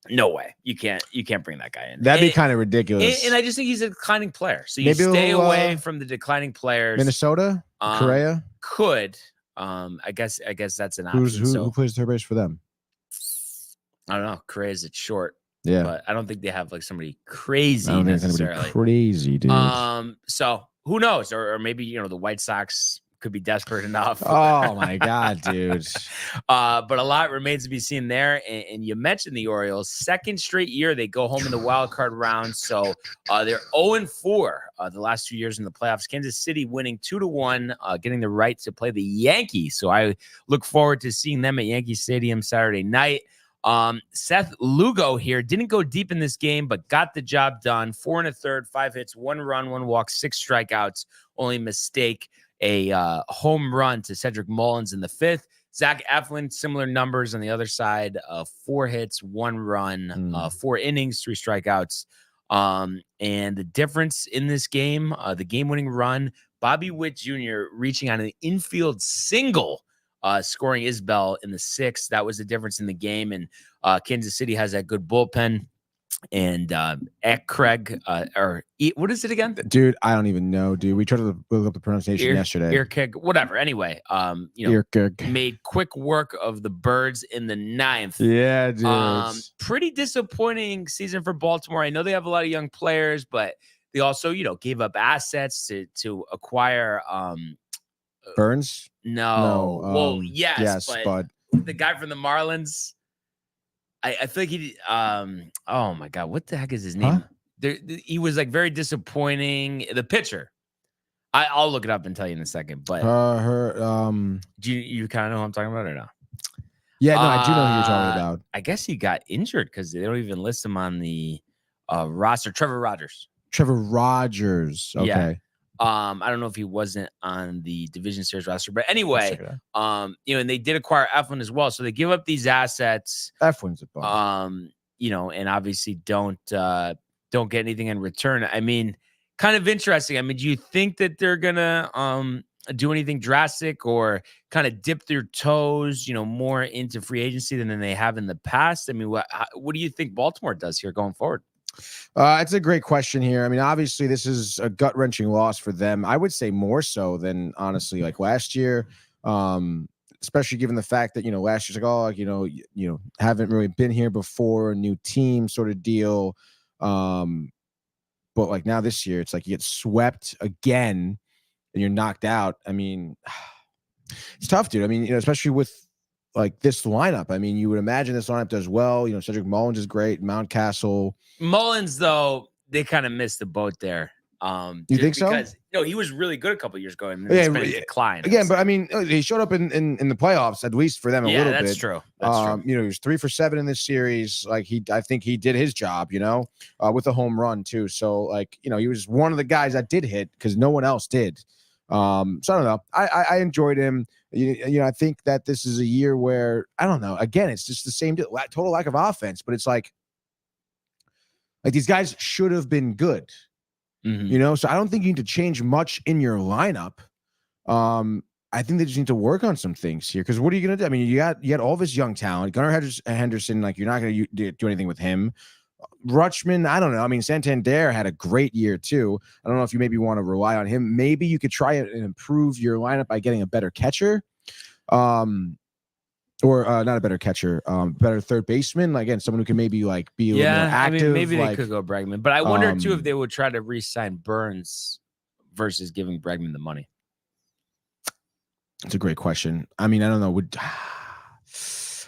no way. You can't bring that guy in. That'd be kind of ridiculous. And I just think he's a declining player. So you stay away from the declining players. Minnesota? Correa? Could. I guess that's an option. Who plays third base for them? I don't know. Correa's at short. Yeah. But I don't think they have like somebody crazy I don't think necessarily. Crazy, dude. So who knows? Or maybe, the White Sox could be desperate enough. Oh my God, dude. But a lot remains to be seen there. And you mentioned the Orioles, second straight year they go home in the wild card round. So they're 0-4 the last 2 years in the playoffs. Kansas City winning 2-1, getting the right to play the Yankees. So I look forward to seeing them at Yankee Stadium Saturday night. Seth Lugo here didn't go deep in this game, but got the job done. 4 1/3, 5 hits, 1 run, 1 walk, 6 strikeouts. Only mistake a home run to Cedric Mullins in the 5th. Zach Eflin, similar numbers on the other side, 4 hits, 1 run, 4 innings, 3 strikeouts. And the difference in this game, the game-winning run, Bobby Witt Jr. reaching on an infield single, scoring Isbell in the 6th. That was the difference in the game. And Kansas City has that good bullpen. And Craig, what is it again? Dude, I don't even know, dude. We tried to look up the pronunciation yesterday. Earkig, whatever. Anyway, made quick work of the Birds in the 9th. Yeah, dude. Pretty disappointing season for Baltimore. I know they have a lot of young players, but they also, gave up assets to acquire Burns? No. Well, yes, but the guy from the Marlins. I feel like he. Oh my God, what the heck is his name? He was like very disappointing. The pitcher. I'll look it up and tell you in a second. But do you kind of know who I'm talking about or no? Yeah, no, I do know who you're talking about. I guess he got injured because they don't even list him on the roster. Trevor Rogers. Okay. Yeah. I don't know if he wasn't on the division series roster, but anyway, and they did acquire Eflin as well. So they give up these assets. Eflin's a bum. And obviously don't get anything in return. I mean, kind of interesting. I mean, do you think that they're gonna do anything drastic or kind of dip their toes, more into free agency than they have in the past? I mean, what do you think Baltimore does here going forward? It's a great question here. I mean, obviously, this is a gut-wrenching loss for them. I would say more so than, honestly, like last year, especially given the fact that, last year's like, haven't really been here before, new team sort of deal. But like now this year, it's like you get swept again and you're knocked out. I mean, it's tough, dude. I mean, especially with like this lineup. I mean, you would imagine this lineup does well. Cedric Mullins is great. Mountcastle. Mullins, though, they kind of missed the boat there. You think so? No, he was really good a couple of years ago, and then it's been a decline. Again, but I mean, he showed up in the playoffs, at least for them a little bit. Yeah, that's true. That's true. He was 3 for 7 in this series. Like I think he did his job, with a home run too. So like, he was one of the guys that did hit because no one else did. So I don't know. I enjoyed him. I think that this is a year where I don't know. Again, it's just the same total lack of offense, but it's like these guys should have been good. Mm-hmm. So I don't think you need to change much in your lineup. I think they just need to work on some things here. Because what are you gonna do? I mean, you got all this young talent. Gunnar Henderson, like you're not gonna do anything with him. Rutschman, I don't know. I mean, Santander had a great year too. I don't know if you maybe want to rely on him. Maybe you could try and improve your lineup by getting a better catcher, or not a better catcher, better third baseman. Again, someone who can maybe like be a little more active. I mean, maybe like, they could go Bregman, but I wonder too if they would try to re-sign Burns versus giving Bregman the money. It's a great question. I mean, I don't know. Would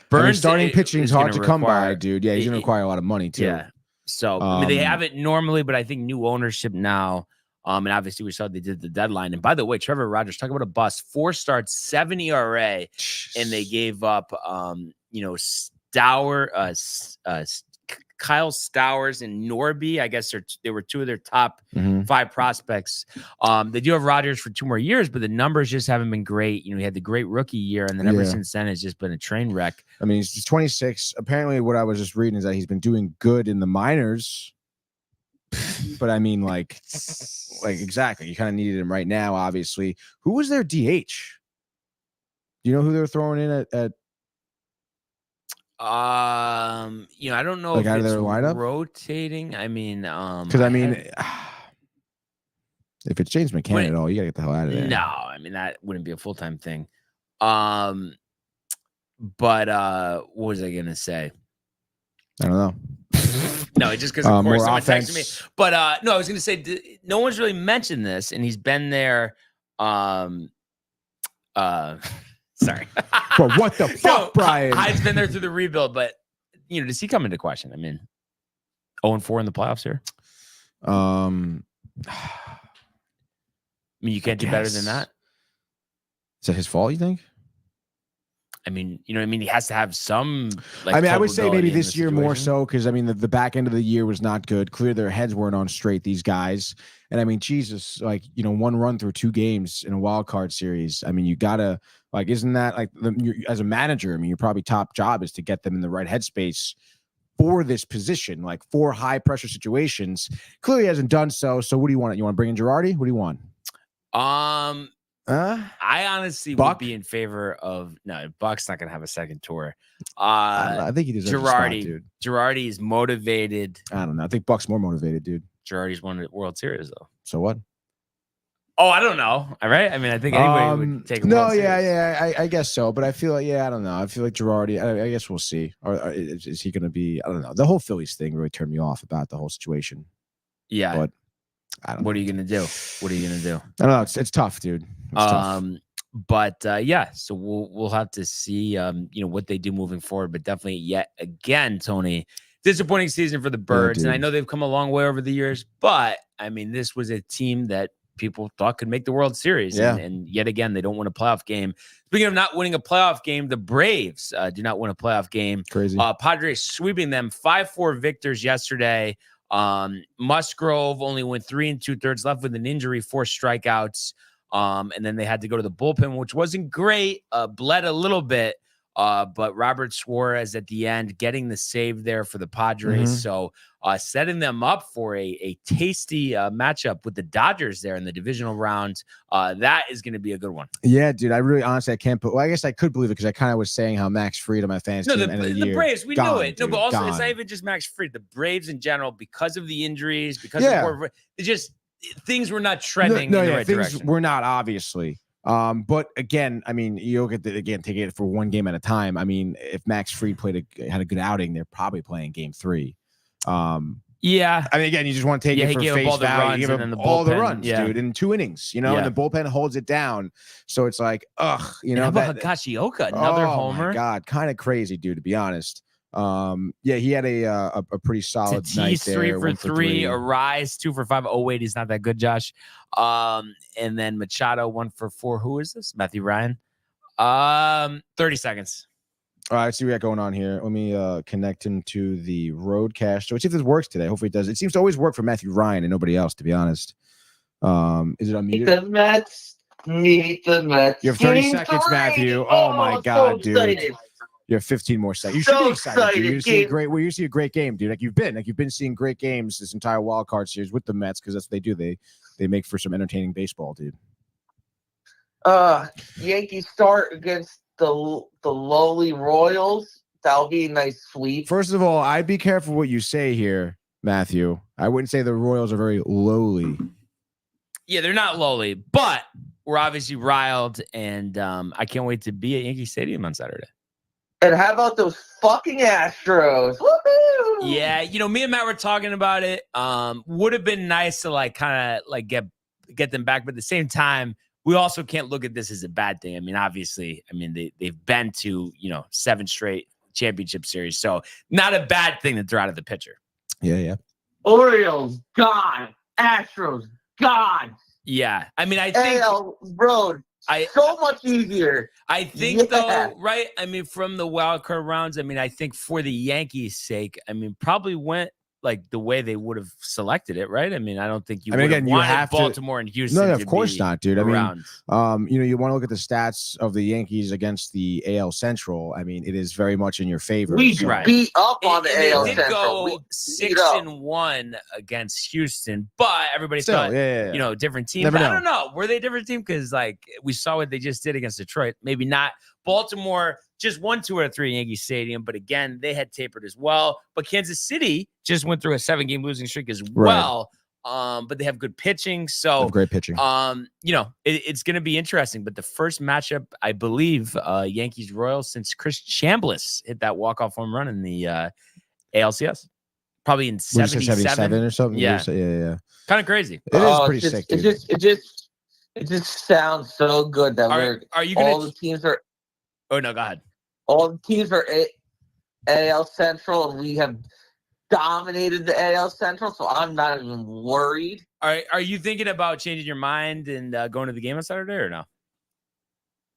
Burns starting pitching is hard to come by, dude. Yeah, he's going to require a lot of money too. Yeah. So I mean, they have it normally, but I think new ownership now. And obviously we saw they did the deadline. And by the way, Trevor Rogers, talk about a bust. 4 starts, 7 ERA, and they gave up Kyle Stowers and Norby. I guess they were 2 of their top 5 prospects. They do have Rodgers for 2 more years, but the numbers just haven't been great. He had the great rookie year, and then ever since then, it's just been a train wreck. I mean, he's 26. Apparently, what I was just reading is that he's been doing good in the minors. But I mean, like exactly, you kind of needed him right now. Obviously, who was their DH? Do you know who they're throwing in at? I don't know like if out of it's their lineup rotating. I mean, because if it's James McCann at all, you gotta get the hell out of there. No, I mean that wouldn't be a full-time thing. But what was I gonna say? I don't know. No, just because of course someone offense. texted me. But no, I was gonna say no one's really mentioned this, and he's been there. Sorry. But what the fuck, Brian? Hyde's been there through the rebuild, but does he come into question? I mean, 0-4 in the playoffs here. I mean, you can't do better than that. Is that his fault, you think? I mean, he has to have some. I would say maybe this year more so because I mean the back end of the year was not good. Clearly, their heads weren't on straight. These guys, and I mean, Jesus, 1 run through 2 games in a wild card series. I mean, you gotta isn't that as a manager? I mean, your probably top job is to get them in the right headspace for this position, like for high pressure situations. Clearly, hasn't done so. So, what do you want? You want to bring in Girardi? What do you want? I honestly would be in favor of Bucks not gonna have a second tour. I think he deserves Girardi, a spot, dude. Girardi is motivated. I don't know. I think Buck's more motivated, dude. Girardi's won the World Series though. So what? Oh, I don't know. All right. I mean, I think anybody would take a World Series. I guess so. But I feel like, I don't know. I feel like Girardi, I guess we'll see. Or is he going to be, I don't know. The whole Phillies thing really turned me off about the whole situation. Yeah. But I don't know. What are you going to do? What are you going to do? I don't know. It's tough, dude. It's tough. But so we'll have to see, what they do moving forward. But definitely, yet again, Tony, disappointing season for the Birds. And I know they've come a long way over the years. But, I mean, this was a team that people thought could make the World Series. Yeah. And yet again, they don't win a playoff game. Speaking of not winning a playoff game, the Braves do not win a playoff game. Crazy. Padres sweeping them 5-4 victors yesterday. Musgrove only went 3 2/3 left with an injury, 4 strikeouts. And then they had to go to the bullpen, which wasn't great. Bled a little bit. But Robert Suarez at the end getting the save there for the Padres. So setting them up for a tasty matchup with the Dodgers there in the divisional round. That is going to be a good one. Yeah, dude. I really honestly I can't I guess I could believe it because I kind of was saying how Max Fried on my fans team end of the year. Braves, we knew it. Dude, no, but also gone. it's not even just Max Fried. The Braves in general, because of the injuries, because of things were not trending in the right things direction. Were not, obviously. But again, I mean, you look at take it for one game at a time. I mean, if Max Fried had a good outing, they're probably playing game 3. Yeah. I mean, again, you just want to take it for face value. You give him all the runs, dude, in 2 innings, and the bullpen holds it down. So it's like, ugh, how about Higashioka, another homer? Oh my God, kind of crazy, dude, to be honest. He had a pretty solid night there. 3 for 3, Arise 2 for 5. Oh wait, he's not that good, Josh. And then Machado 1 for 4. Who is this? Matthew Ryan. 30 seconds. All right, let's see what we got going on here. Let me connect him to the Roadcaster. Let's see if this works today. Hopefully it does. It seems to always work for Matthew Ryan and nobody else, to be honest. Is it unmuted? Meet the Mets. Meet the Mets. You have 30 seconds, Matthew. Oh my God, dude. Excited. You have 15 more seconds. You should be excited, dude. You see a great game, dude. Like you've been seeing great games this entire wild card series with the Mets because that's what they do. They make for some entertaining baseball, dude. Yankees start against the lowly Royals. That'll be a nice sweep. First of all, I'd be careful what you say here, Matthew. I wouldn't say the Royals are very lowly. Yeah, they're not lowly, but we're obviously riled, and I can't wait to be at Yankee Stadium on Saturday. And how about those fucking Astros? Woohoo! Yeah, me and Matt were talking about it. Would have been nice to kind of get them back, but at the same time, we also can't look at this as a bad thing. I mean, obviously, they've been to 7 straight championship series, so not a bad thing to throw out of the pitcher. Yeah. Orioles, God. Astros, God. Yeah, I think AL Road, so much easier. I think though, right? From the wild card rounds, I think for the Yankees' sake, probably went like the way they would have selected it, right? I don't think you would have wanted Baltimore and Houston. No, of course not, dude. You want to look at the stats of the Yankees against the AL Central. It is very much in your favor. We beat up on the AL Central. They did go 6-1 against Houston, but everybody thought, different team. I don't know. Were they a different team? Because we saw what they just did against Detroit. Maybe not. Baltimore just won 2 out of 3 Yankee Stadium, but again, they had tapered as well. But Kansas City just went through a 7-game losing streak as well. Right. But they have good pitching. So great pitching. It's going to be interesting. But the first matchup, I believe, Yankees Royals since Chris Chambliss hit that walk-off home run in the ALCS. Probably in 77 or something. Yeah. Kind of crazy. It is pretty sick, dude. It just sounds so good that are you gonna, all the teams are. Oh no, go ahead. All the teams are AL Central, and we have dominated the AL Central, so I'm not even worried. Are you thinking about changing your mind and going to the game on Saturday or no?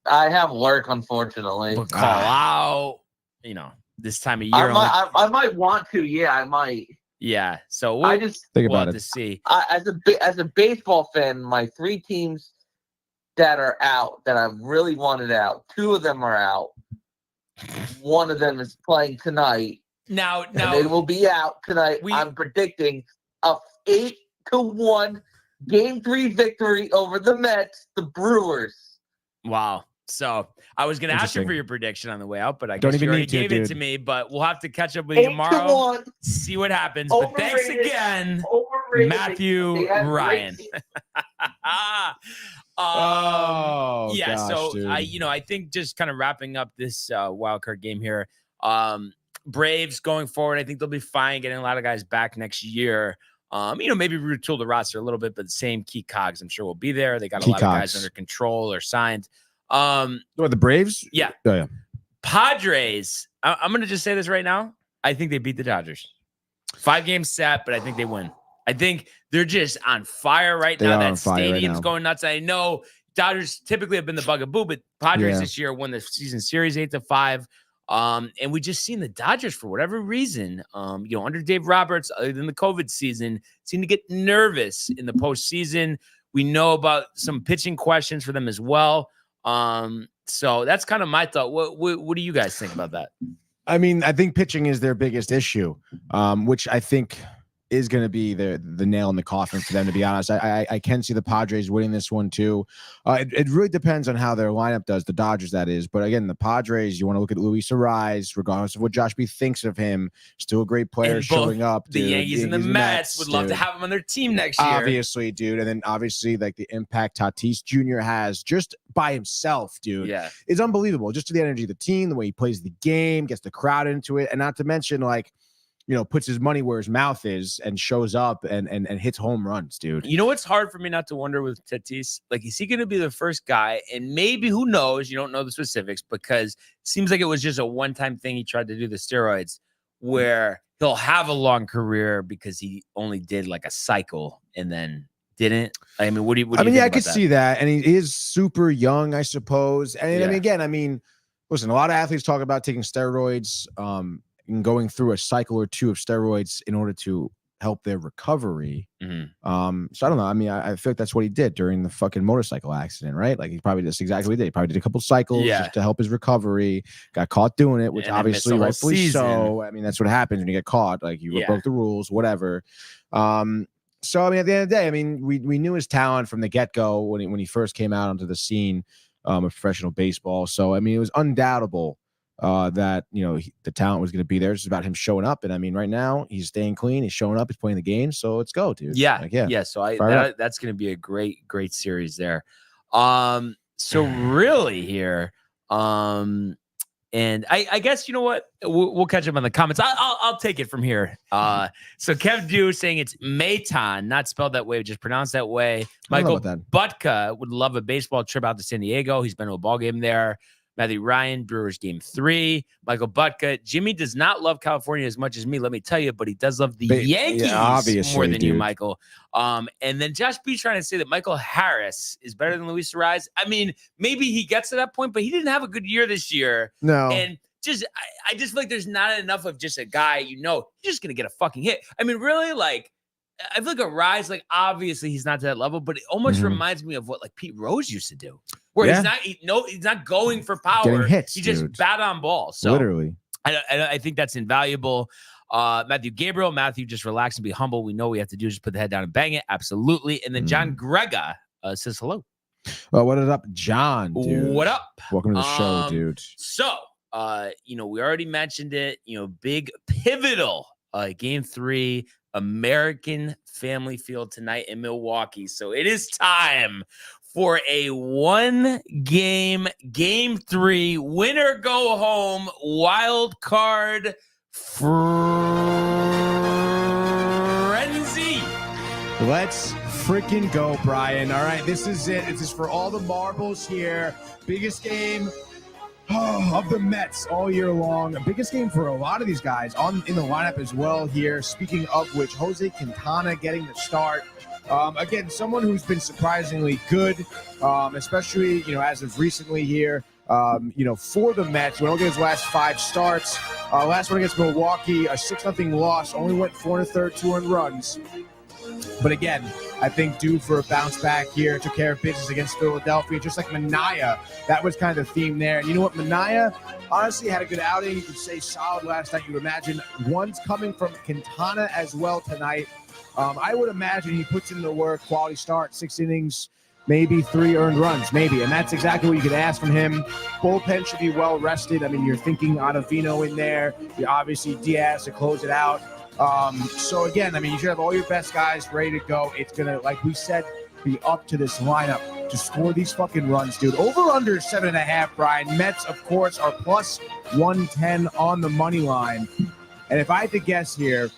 I have work, unfortunately. But call out, this time of year. I might want to. Yeah, I might. Yeah, so I just think about it to see. As a baseball fan, my 3 teams that are out that I really wanted out, 2 of them are out. One of them is playing tonight. Now they will be out tonight. I'm predicting a 8-1 Game 3 victory over the Mets, the Brewers. Wow. So I was going to ask you for your prediction on the way out, but I guess you already gave it to me. But we'll have to catch up with you tomorrow, see what happens. But thanks again, Matthew Ryan. Gosh, so dude. I think just kind of wrapping up this wild card game here. Braves going forward, I think they'll be fine getting a lot of guys back next year. Maybe retool the roster a little bit, but the same key cogs I'm sure will be there. They got a lot of guys under control or signed. The Braves? Yeah. Oh, yeah. Padres. I'm going to just say this right now. I think they beat the Dodgers. 5 games set, but I think they win. I think they're just on fire right now. That stadium's going nuts. I know Dodgers typically have been the bugaboo, but Padres this year won the season series 8-5. And we just seen the Dodgers for whatever reason, under Dave Roberts, other than the COVID season, seem to get nervous in the postseason. We know about some pitching questions for them as well. So that's kind of my thought. What do you guys think about that? I think pitching is their biggest issue, which I think is going to be the nail in the coffin for them, to be honest. I can see the Padres winning this one too. It really depends on how their lineup does, the Dodgers, that is. But again, the Padres, you want to look at Luis Arraez, regardless of what Josh B thinks of him, still a great player showing up. The Yankees and the Mets would love to have him on their team next year. Obviously, dude. And then obviously like the impact Tatis Jr. has just by himself, dude. Yeah. It's unbelievable. Just to the energy of the team, the way he plays the game, gets the crowd into it. And not to mention puts his money where his mouth is and shows up and hits home runs, dude. You know what's hard for me not to wonder with Tatis? Is he going to be the first guy? And maybe, who knows? You don't know the specifics because it seems like it was just a one-time thing. He tried to do the steroids where he'll have a long career because he only did a cycle and then didn't. What do you think I could see that. And he is super young, I suppose. And listen, a lot of athletes talk about taking steroids, and going through a cycle or 2 of steroids in order to help their recovery. Mm-hmm. So I don't know. I feel like that's what he did during the fucking motorcycle accident, right? He probably just exactly what he did. He probably did a couple cycles just to help his recovery. Got caught doing it, which obviously rightfully so. That's what happens when you get caught. You broke the rules, whatever. So I mean, at the end of the day, I mean, we knew his talent from the get-go when he first came out onto the scene of professional baseball. So I mean, it was undoubtable that the talent was going to be there. It's just about him showing up. And I mean, right now he's staying clean. He's showing up. He's playing the game. So let's go, dude. Yeah. Yeah. So that's going to be a great series there. So really here, and I guess, you know what, we'll catch up on the comments. I'll take it from here. So Kev Dew saying it's Mayton, not spelled that way, just pronounced that way. Michael Butka would love a baseball trip out to San Diego. He's been to a ball game there. Matthew Ryan, Brewers game 3. Michael Butka. Jimmy does not love California as much as me, let me tell you, but he does love the Yankees more than you, Michael. And then Josh B trying to say that Michael Harris is better than Luis Arraez. I mean, maybe he gets to that point, but he didn't have a good year this year. No. And I just feel like there's not enough of just a guy, he's just going to get a fucking hit. I mean, really, like, I feel like Arraez, like, obviously he's not to that level, but it almost reminds me of what, like, Pete Rose used to do. Where he's not going for power. Getting hits, he just bat on ball. So literally, I think that's invaluable. Matthew Gabriel, just relax and be humble. We know we have to do is just put the head down and bang it. Absolutely. And then John Grega says hello. Well, what up, John? Dude? What up? Welcome to the show, dude. So, we already mentioned it. Big pivotal game 3. American Family Field tonight in Milwaukee. So it is time for a 1-game, game 3, winner go home, wild card frenzy. Let's freaking go, Brian. All right, this is it. This is for all the marbles here. Biggest game of the Mets all year long. The biggest game for a lot of these guys in the lineup as well here. Speaking of which, Jose Quintana getting the start. Again, someone who's been surprisingly good, especially, as of recently here, for the Mets. When I look at his last 5 starts, last one against Milwaukee, a 6-0 loss, only went 4 1/3, 2 earned runs. But again, I think due for a bounce back here, took care of business against Philadelphia, just like Minaya. That was kind of the theme there. And you know what? Minaya honestly had a good outing. You could say solid last night. You imagine one's coming from Quintana as well tonight. I would imagine he puts in the work, quality start, 6 innings, maybe 3 earned runs, maybe. And that's exactly what you could ask from him. Bullpen should be well rested. I mean, you're thinking Ottavino in there. You obviously Diaz to close it out. So again, I mean, you should have all your best guys ready to go. It's going to, like we said, be up to this lineup to score these fucking runs, dude. Over under 7.5, Brian. Mets, of course, are plus 110 on the money line. And if I had to guess here,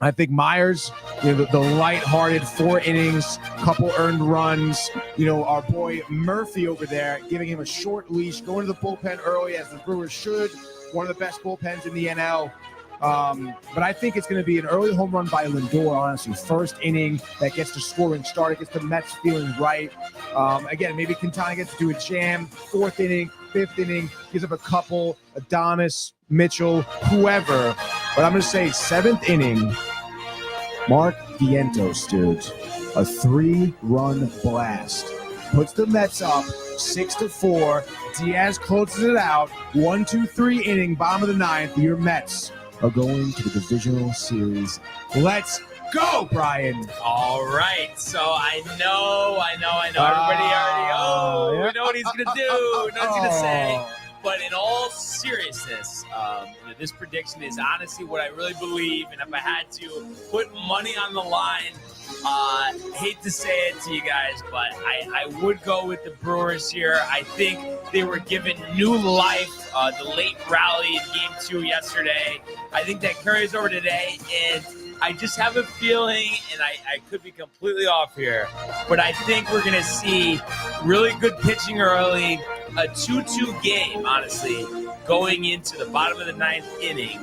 I think Myers, the lighthearted 4 innings, couple earned runs, our boy Murphy over there, giving him a short leash, going to the bullpen early as the Brewers should. One of the best bullpens in the NL. But I think it's going to be an early home run by Lindor, honestly. First inning that gets the scoring start, gets the Mets feeling right. Again, maybe Quintana gets to do a jam. 4th inning, 5th inning, gives up a couple, Adonis, Mitchell, whoever. But I'm going to say 7th inning, Mark Vientos, dude. A 3-run blast. Puts the Mets up 6-4. Diaz closes it out. 1-2-3 inning, bottom of the 9th. Your Mets are going to the divisional series. Let's go, Brian. All right. So I know. Everybody already, we know what he's going to do. We know what he's going to say. But in all seriousness, this prediction is honestly what I really believe. And if I had to put money on the line, hate to say it to you guys, but I would go with the Brewers here. I think they were given new life. The late rally in game 2 yesterday, I think that carries over today. And I just have a feeling, and I could be completely off here, but I think we're going to see really good pitching early, a 2-2 game, honestly, going into the bottom of the 9th inning.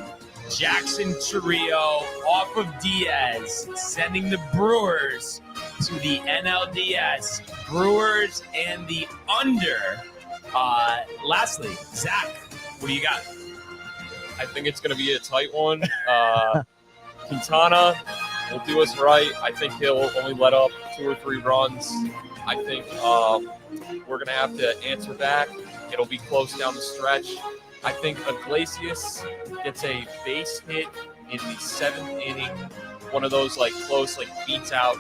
Jackson Chourio off of Diaz, sending the Brewers to the NLDS. Brewers and the under. Lastly, Zach, what do you got? I think it's going to be a tight one. Quintana will do us right. I think he'll only let up 2 or 3 runs. I think we're going to have to answer back. It'll be close down the stretch. I think Iglesias gets a base hit in the 7th inning. one of those like close, like beats out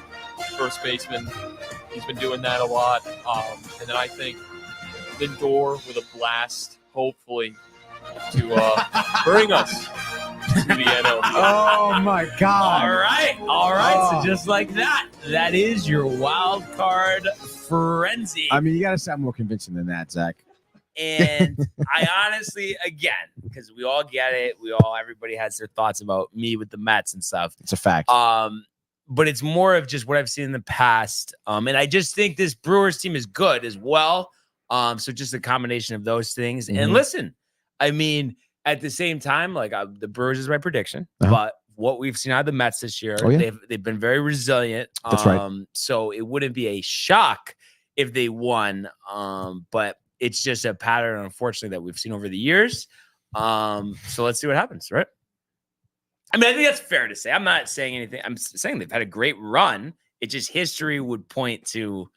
first baseman. He's been doing that a lot. And then I think Lindor with a blast, hopefully, to bring us to the NL. Oh my God! All right. Oh. So just like that is your wild card frenzy. I mean, you got to sound more convincing than that, Zach. And I honestly, again, because we all get it, everybody has their thoughts about me with the Mets and stuff. It's a fact. But it's more of just what I've seen in the past. And I just think this Brewers team is good as well. So just a combination of those things. And listen, I mean, at the same time, like the Brewers is my prediction, but what we've seen out of the Mets this year, they've been very resilient. That's right. So it wouldn't be a shock if they won. But it's just a pattern, unfortunately, that we've seen over the years. So let's see what happens, right? I mean, I think that's fair to say. I'm not saying anything. I'm saying they've had a great run. It just history would point to,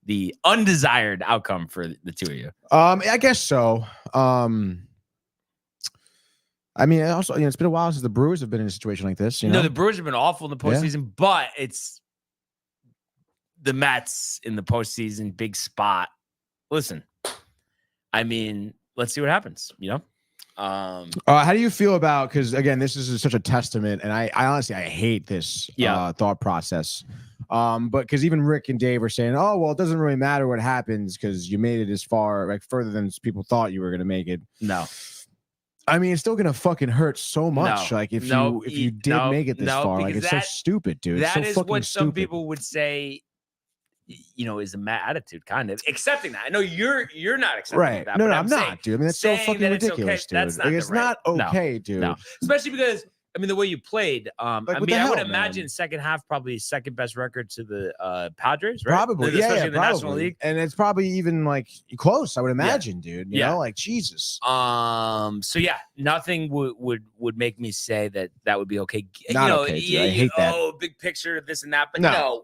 the undesired outcome for the two of you. I guess so. I mean, also, it's been a while since the Brewers have been in a situation like this. No, the Brewers have been awful in the postseason, but it's the Mets in the postseason, big spot. Listen, I mean, let's see what happens, How do you feel about, because again, this is such a testament, and I honestly, I hate this thought process. But because even Rick and Dave are saying, oh, well, it doesn't really matter what happens because you made it as far, like further than people thought you were going to make it. No. I mean, it's still going to fucking hurt so much. No. Like if you did make it this far, like it's so stupid, dude. That it's so is what some stupid. people would say, is a Matt attitude, kind of accepting that. I know you're not accepting that. No, but I'm not, dude. I mean, that's so fucking ridiculous, dude. That's not it's not okay, dude. No. Especially because the way you played. I would imagine man? Second half probably second best record to the Padres, right? Probably, especially in the probably. National League, and it's probably even like close. I would imagine, dude. You know, like Jesus. So yeah, nothing would make me say that would be okay. Not okay, dude. I hate that. Oh, big picture of this and that, but no.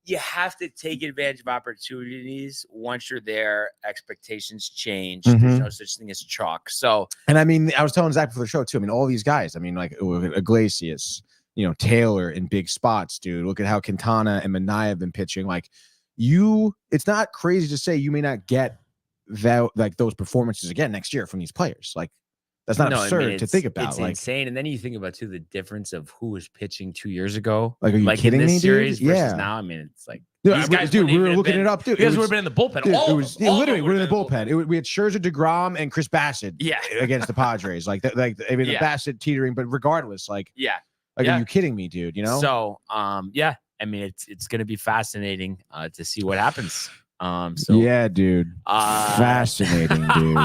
You have to take advantage of opportunities once you're there. Expectations change. There's no such thing as chalk. So, and I mean, I was telling Zach before the show too. I mean, all these guys. I mean, like Iglesias, Taylor in big spots, dude. Look at how Quintana and Minaya have been pitching. Like it's not crazy to say you may not get that, like those performances again next year from these players. Like that's not absurd to think about. It's like insane. And then you think about too the difference of who was pitching 2 years ago. Like, are you kidding in this me, series dude? versus now? I mean, it's like these guys, dude. We were looking it up, dude. You guys would have been in the bullpen. Dude, literally we're in the bullpen. We had Scherzer, DeGrom, and Chris Bassett. Against the Padres. The Bassett teetering, but regardless, are you kidding me, dude? So, I mean, it's going to be fascinating to see what happens. Yeah, dude. Fascinating, dude.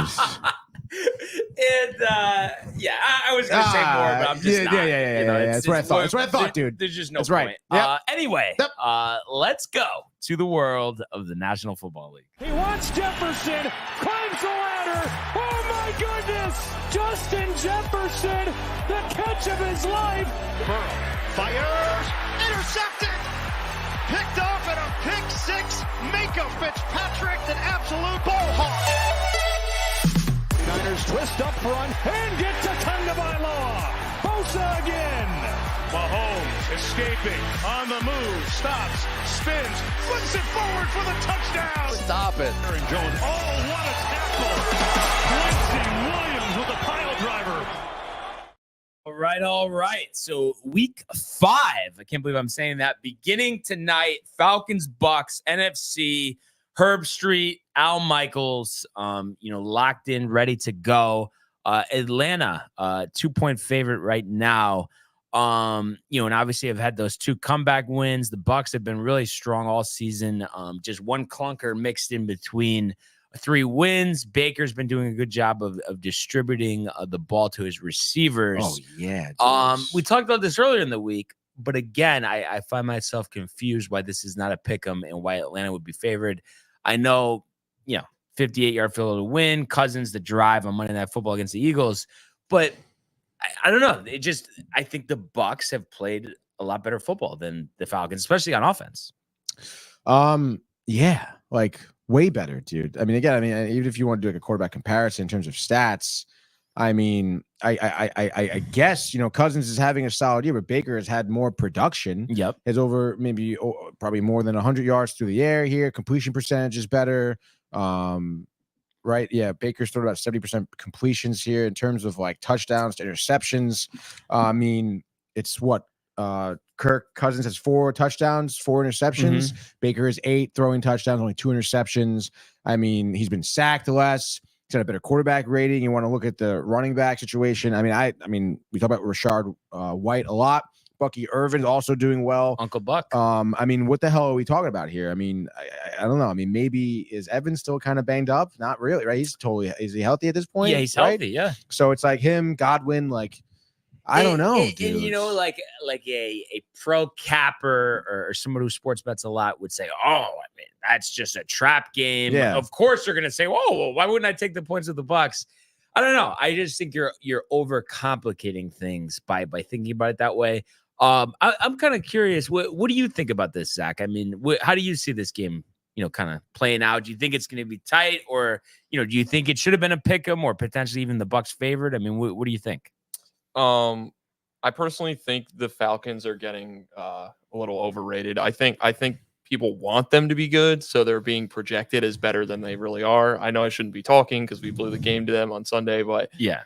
And I was gonna say more, but I'm just not. Yeah. That's what I thought. That's what I thought, dude. There's just no That's point. Right. Anyway, let's go to the world of the National Football League. He wants Jefferson, climbs the ladder. Oh my goodness! Justin Jefferson, the catch of his life. Burrow fires, intercepted, picked off at a pick six. Minka Fitzpatrick, an absolute ball hawk. Niners twist up front and get to Tagovailoa. Bosa again. Mahomes escaping on the move, stops, spins, flips it forward for the touchdown. Stop it. Aaron Jones. Oh, what a tackle. Quincy Williams with a pile driver. All right. So week 5, I can't believe I'm saying that. Beginning tonight, Falcons, Bucks, NFC. Herb Street, Al Michaels, locked in, ready to go. Atlanta, 2-point favorite right now. And obviously have had those 2 comeback wins. The Bucks have been really strong all season. Just one clunker mixed in between 3 wins. Baker's been doing a good job of distributing the ball to his receivers. Oh yeah. We talked about this earlier in the week, but again, I find myself confused why this is not a pick'em and why Atlanta would be favored. I know, 58-yard field goal to win, Cousins the drive on Monday Night Football against the Eagles, but I don't know. I think the Bucks have played a lot better football than the Falcons, especially on offense. Yeah, like way better, dude. I mean, again, even if you want to do like a quarterback comparison in terms of stats, I mean, I guess, Cousins is having a solid year, but Baker has had more production. Yep. Has over probably more than 100 yards through the air here. Completion percentage is better. Right. Yeah. Baker's thrown about 70% completions here in terms of like touchdowns to interceptions. I mean, it's what Kirk Cousins has 4 touchdowns, 4 interceptions. Baker has 8 throwing touchdowns, only 2 interceptions. I mean, he's been sacked less. He's got a better quarterback rating. You want to look at the running back situation. I mean, we talk about Rashard White a lot. Bucky Irvin's also doing well. Uncle Buck. I mean, what the hell are we talking about here? I mean, I don't know. I mean, maybe is Evans still kind of banged up? Not really, right? Is he healthy at this point? Yeah, he's right? healthy. Yeah. So it's like him, Godwin, like I don't know, dude. And like a pro capper or someone who sports bets a lot would say, "Oh, I mean, that's just a trap game." Yeah. Of course, they're gonna say, "Whoa, well, why wouldn't I take the points of the Bucks?" I don't know. I just think you're overcomplicating things by thinking about it that way. I'm kind of curious. What do you think about this, Zach? I mean, how do you see this game? Kind of playing out. Do you think it's going to be tight, or do you think it should have been a pick 'em, or potentially even the Bucks favored? I mean, what do you think? I personally think the Falcons are getting a little overrated. I think people want them to be good, so they're being projected as better than they really are. I know I shouldn't be talking because we blew the game to them on Sunday, but yeah.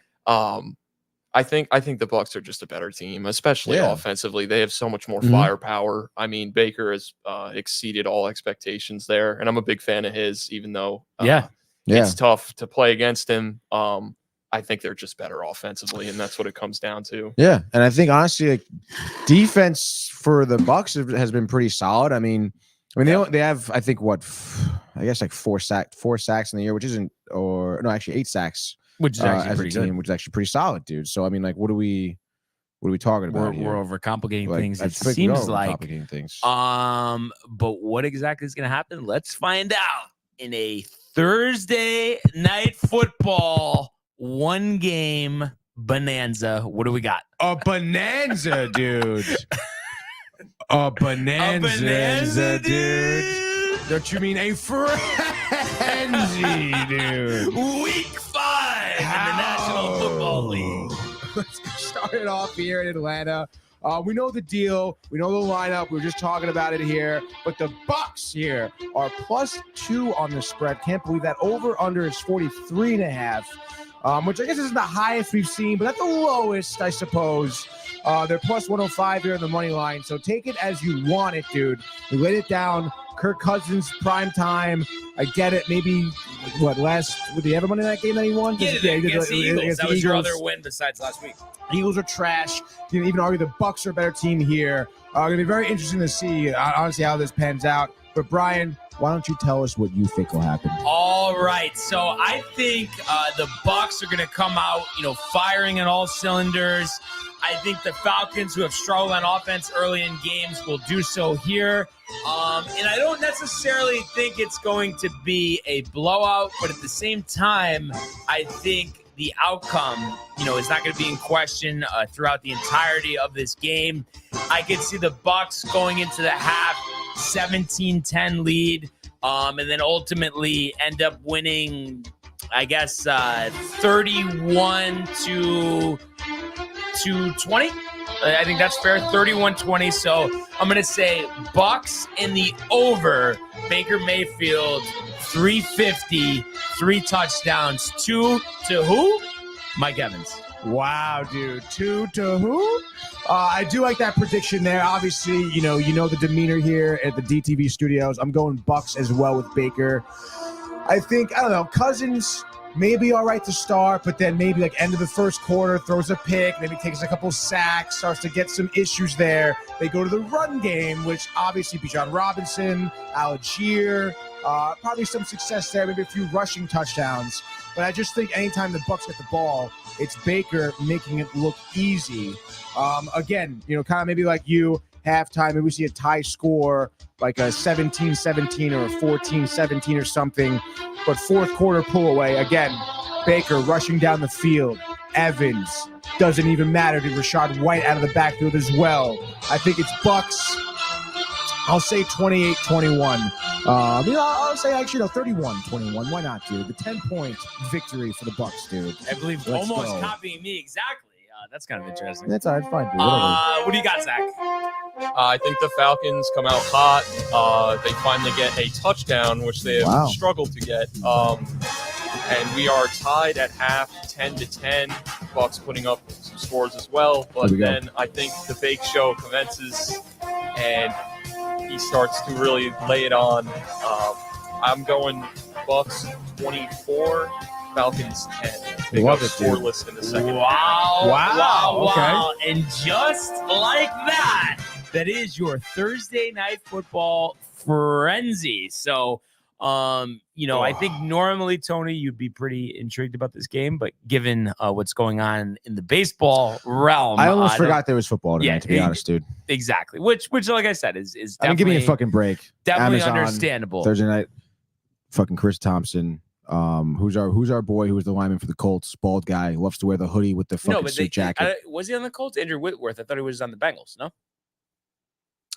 I think the Bucks are just a better team, especially offensively. They have so much more firepower. I mean, Baker has exceeded all expectations there, and I'm a big fan of his, even though it's tough to play against him. I think they're just better offensively, and that's what it comes down to. Yeah, and I think honestly, like, defense for the Bucks has been pretty solid. I mean, they have, I think, I guess like 4 sacks in the year, which isn't, or no, actually 8 sacks. Which is actually pretty good. Which is actually pretty solid, dude. So I mean, like, what are we talking about here? We're overcomplicating things. It seems like things. But what exactly is going to happen? Let's find out in a Thursday night football 1-game bonanza. What do we got? A bonanza, dude. A bonanza, dude. Don't you mean a frenzy, dude? Week 5 in the National Football League. Let's start it off here in Atlanta. We know the deal. We know the lineup. We were just talking about it here. But the Bucks here are +2 on the spread. Can't believe that. Over-under is 43.5, which I guess isn't the highest we've seen, but at the lowest, I suppose. They're +105 here on the money line. So take it as you want it, dude. We laid it down. Kirk Cousins, prime time. I get it. Maybe, would he have a Monday night game that he won? Yeah, he did against the Eagles. That was your other win besides last week. Eagles are trash. You can even argue the Bucks are a better team here. Going to be very interesting to see, honestly, how this pans out. But, Brian, why don't you tell us what you think will happen? All right. So I think the Bucks are going to come out, firing on all cylinders. I think the Falcons, who have struggled on offense early in games, will do so here. And I don't necessarily think it's going to be a blowout, but at the same time, I think the outcome, is not going to be in question throughout the entirety of this game. I could see the Bucks going into the half 17-10 lead, and then ultimately end up winning, I guess, 31 to 20. I think that's fair. 31-20. So I'm going to say Bucks in the over. Baker Mayfield, 350, 3 touchdowns. 2 to who? Mike Evans. Wow, dude. 2 to who? I do like that prediction there. Obviously, you know the demeanor here at the DTV studios. I'm going Bucks as well with Baker. I think, I don't know, Cousins may be all right to start, but then maybe like end of the first quarter, throws a pick, maybe takes a couple sacks, starts to get some issues there. They go to the run game, which obviously Bijan Robinson, Algier, probably some success there, maybe a few rushing touchdowns. But I just think anytime the Bucks get the ball, it's Baker making it look easy. Again, kind of maybe like you, halftime, maybe we see a tie score, like a 17-17 or a 14-17 or something. But fourth quarter pull away, again, Baker rushing down the field. Evans, doesn't even matter. Did Rashard White out of the backfield as well. I think it's Bucks I'll say 28-21. I'll say actually 31-21. Why not, dude? The 10-point victory for the Bucks, dude. I believe Let's almost go. copying me exactly. That's kind of interesting. That's all right, fine, dude. What do you got, Zach? I think the Falcons come out hot. They finally get a touchdown, which they have struggled to get. And we are tied at half, 10-10. Bucks putting up some scores as well. But then I think the bake show commences, and he starts to really lay it on. I'm going Bucks 24, Falcons 10. They go scoreless in the second. Wow. And just like that, that is your Thursday night football frenzy. So, I think normally, Tony, you'd be pretty intrigued about this game, but given what's going on in the baseball realm, I almost forgot there was football tonight, to be honest, dude. Exactly. Which, like I said, is definitely, I mean, give me a fucking break. Definitely Amazon, understandable. Thursday night, fucking Chris Thompson. Who's our boy who was the lineman for the Colts, bald guy, loves to wear the hoodie with the fucking suit jacket. Was he on the Colts? Andrew Whitworth. I thought he was on the Bengals. No,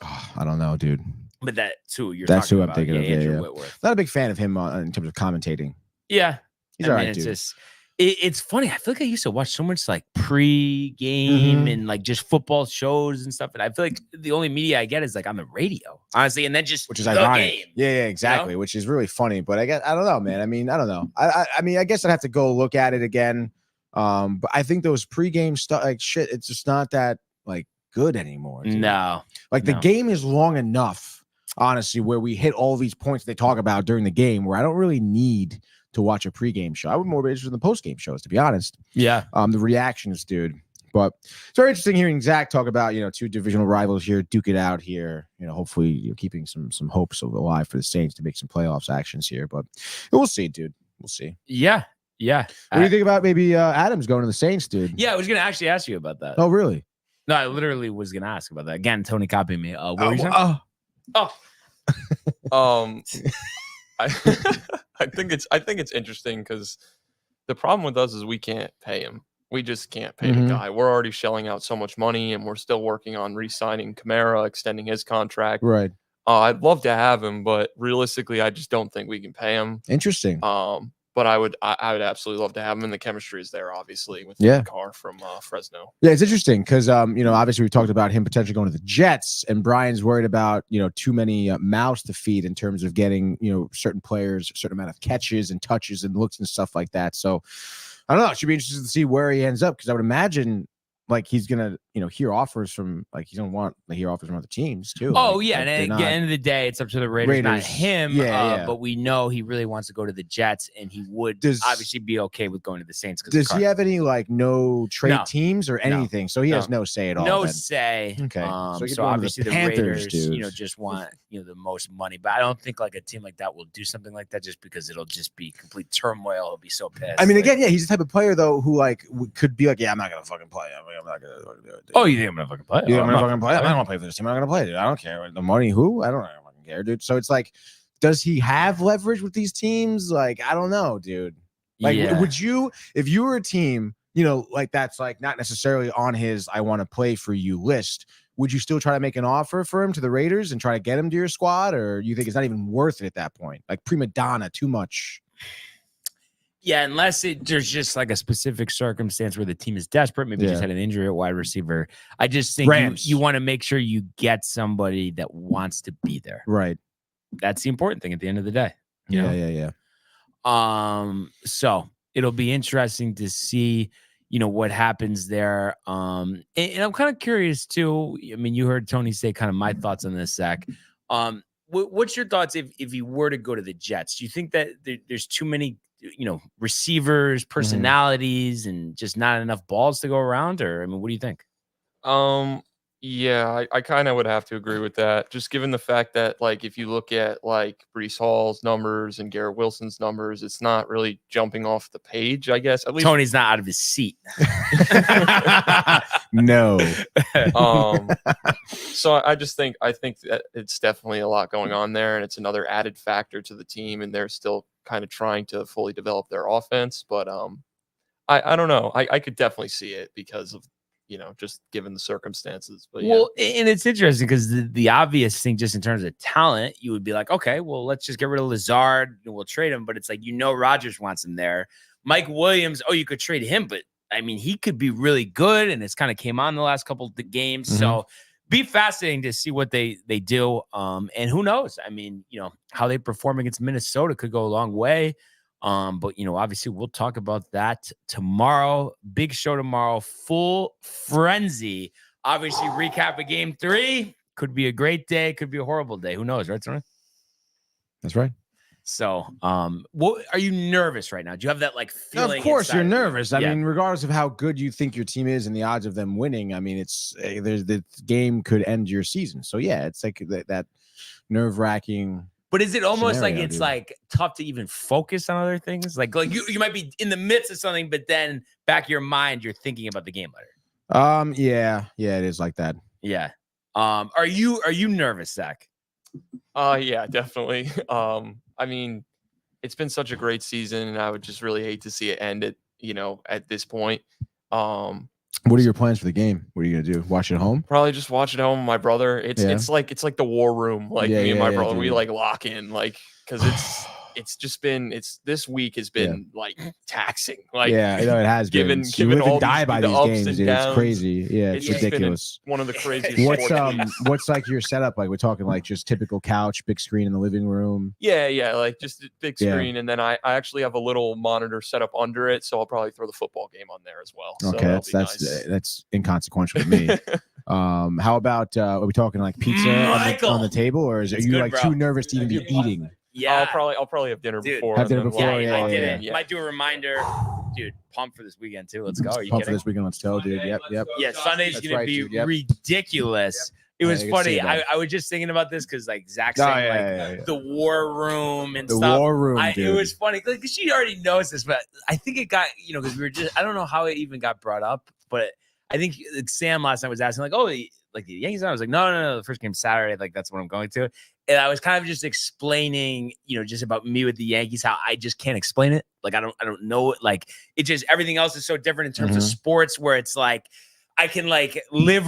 I don't know, dude. But that's who you're. That's talking who I'm about. thinking of. Andrew Whitworth. Not a big fan of him in terms of commentating. Yeah, he's all right, it's dude. just. It's funny. I feel like I used to watch so much like pre-game and like just football shows and stuff. And I feel like the only media I get is like on the radio, honestly. And then just which is ironic. Game, yeah, exactly. You know? Which is really funny. But I don't know, man. I mean, I don't know. I mean, I guess I'd have to go look at it again. But I think those pre-game stuff, like shit, it's just not that like good anymore. Dude. No, like the game is long enough, honestly, where we hit all these points they talk about during the game, where I don't really need to watch a pregame show. I would more be interested in the postgame shows, to be honest. Yeah. The reactions, dude. But it's very interesting hearing Zach talk about, two divisional rivals here, duke it out here. Hopefully keeping some hopes alive for the Saints to make some playoffs actions here. But we'll see, dude. We'll see. Yeah. What do you think about maybe Adams going to the Saints, dude? Yeah, I was gonna actually ask you about that. Oh, really? No, I literally was gonna ask about that. Again, Tony copied me. What were you saying? I think it's interesting because the problem with us is we can't pay him. We just can't pay the guy. We're already shelling out so much money, and we're still working on re-signing Kamara, extending his contract. Right. I'd love to have him, but realistically, I just don't think we can pay him. Interesting. But I would absolutely love to have him, and the chemistry is there, obviously, with the car from Fresno. Yeah, it's interesting because obviously we talked about him potentially going to the Jets, and Brian's worried about too many mouths to feed in terms of getting certain players a certain amount of catches and touches and looks and stuff like that. So I don't know. It should be interesting to see where he ends up because I would imagine like he's gonna hear offers from like he's gonna want to hear offers from other teams too. Oh yeah, and at the end of the day, it's up to the Raiders. Not him. Yeah. But we know he really wants to go to the Jets, and he would obviously be okay with going to the Saints. Does he have any like no trade teams or anything? No. So he has no say at all. No say. Okay. So obviously the Panthers, just want the most money, but I don't think like a team like that will do something like that just because it'll just be complete turmoil. He'll be so pissed. I mean, again, he's the type of player though who like could be like, I'm not gonna fucking play. I'm not gonna do it. Oh, you think I'm gonna fucking play? I'm gonna fucking play. I don't want to play for this team. I'm not gonna play, dude. I don't care. The money, who? I don't fucking care, dude. So it's like, does he have leverage with these teams? Like, I don't know, dude. Like, would you, if you were a team, like that's like not necessarily on his I want to play for you list, would you still try to make an offer for him to the Raiders and try to get him to your squad, or you think it's not even worth it at that point? Like prima donna, too much. Yeah, unless there's just like a specific circumstance where the team is desperate, maybe just had an injury at wide receiver. I just think you want to make sure you get somebody that wants to be there. Right. That's the important thing at the end of the day. Yeah. So it'll be interesting to see, what happens there. And I'm kind of curious too. I mean, you heard Tony say kind of my thoughts on this, Zach. What's your thoughts if he were to go to the Jets? Do you think that there's too many receivers, personalities, and just not enough balls to go around? Or, I mean, what do you think? Yeah, I kind of would have to agree with that. Just given the fact that, like, if you look at like Breece Hall's numbers and Garrett Wilson's numbers, it's not really jumping off the page, I guess. At least Tony's not out of his seat. No. So I think that it's definitely a lot going on there, and it's another added factor to the team, and they're still kind of trying to fully develop their offense. But I don't know. I could definitely see it because of just given the circumstances. But well, and it's interesting because the obvious thing, just in terms of talent, you would be like, okay, well, let's just get rid of Lazard and we'll trade him. But it's like, Rodgers wants him there. Mike Williams, you could trade him, but I mean, he could be really good, and it's kind of came on the last couple of the games. Mm-hmm. So be fascinating to see what they do. And who knows? I mean, how they perform against Minnesota could go a long way. But obviously we'll talk about that tomorrow. Big show tomorrow, full frenzy. Obviously, recap of game 3. Could be a great day, could be a horrible day. Who knows, right, Tony? That's right. So, what are you nervous right now? Do you have that feeling? Of course, you're inside? nervous. I mean, regardless of how good you think your team is and the odds of them winning, I mean, the game could end your season. So yeah, it's like that nerve-wracking. But is it almost scenario, like it's dude. tough to even focus on other things? Like you might be in the midst of something, but then back of your mind, you're thinking about the game later. Yeah, it is like that. Yeah. Are you nervous, Zach? Yeah, definitely. I mean, it's been such a great season, and I would just really hate to see it end at this point. What are your plans for the game? What are you gonna do? Watch it at home? Probably just watch it at home with my brother. It's like the war room. Me and my brother, dude. we lock in, because this week has been taxing. It has been. You live and die by these games, dude. It's crazy. Yeah, it's ridiculous. One of the craziest. What's your setup like? We're talking just typical couch, big screen in the living room. Yeah, just a big screen, and then I actually have a little monitor set up under it, so I'll probably throw the football game on there as well. Okay, so that's inconsequential to me. How about are we talking pizza on the table, or are you too nervous to even be eating? Yeah, I'll probably have dinner before. Have dinner before. Yeah. Might do a reminder, dude. Pumped for this weekend too. Let's go. Are you pumped kidding? For this weekend. Let's go, dude. Yep. Yeah, Sunday's gonna be ridiculous. It was funny. I was just thinking about this because Zach saying the war room and the stuff. War room. It was funny because she already knows this, but I think it got because we were just I don't know how it even got brought up, but I think Sam last night was asking the Yankees. I was like, no, the first game's Saturday. That's what I'm going to. And I was kind of just explaining, just about me with the Yankees, how I just can't explain it. I don't know it. It just everything else is so different in terms of sports, where it's I can live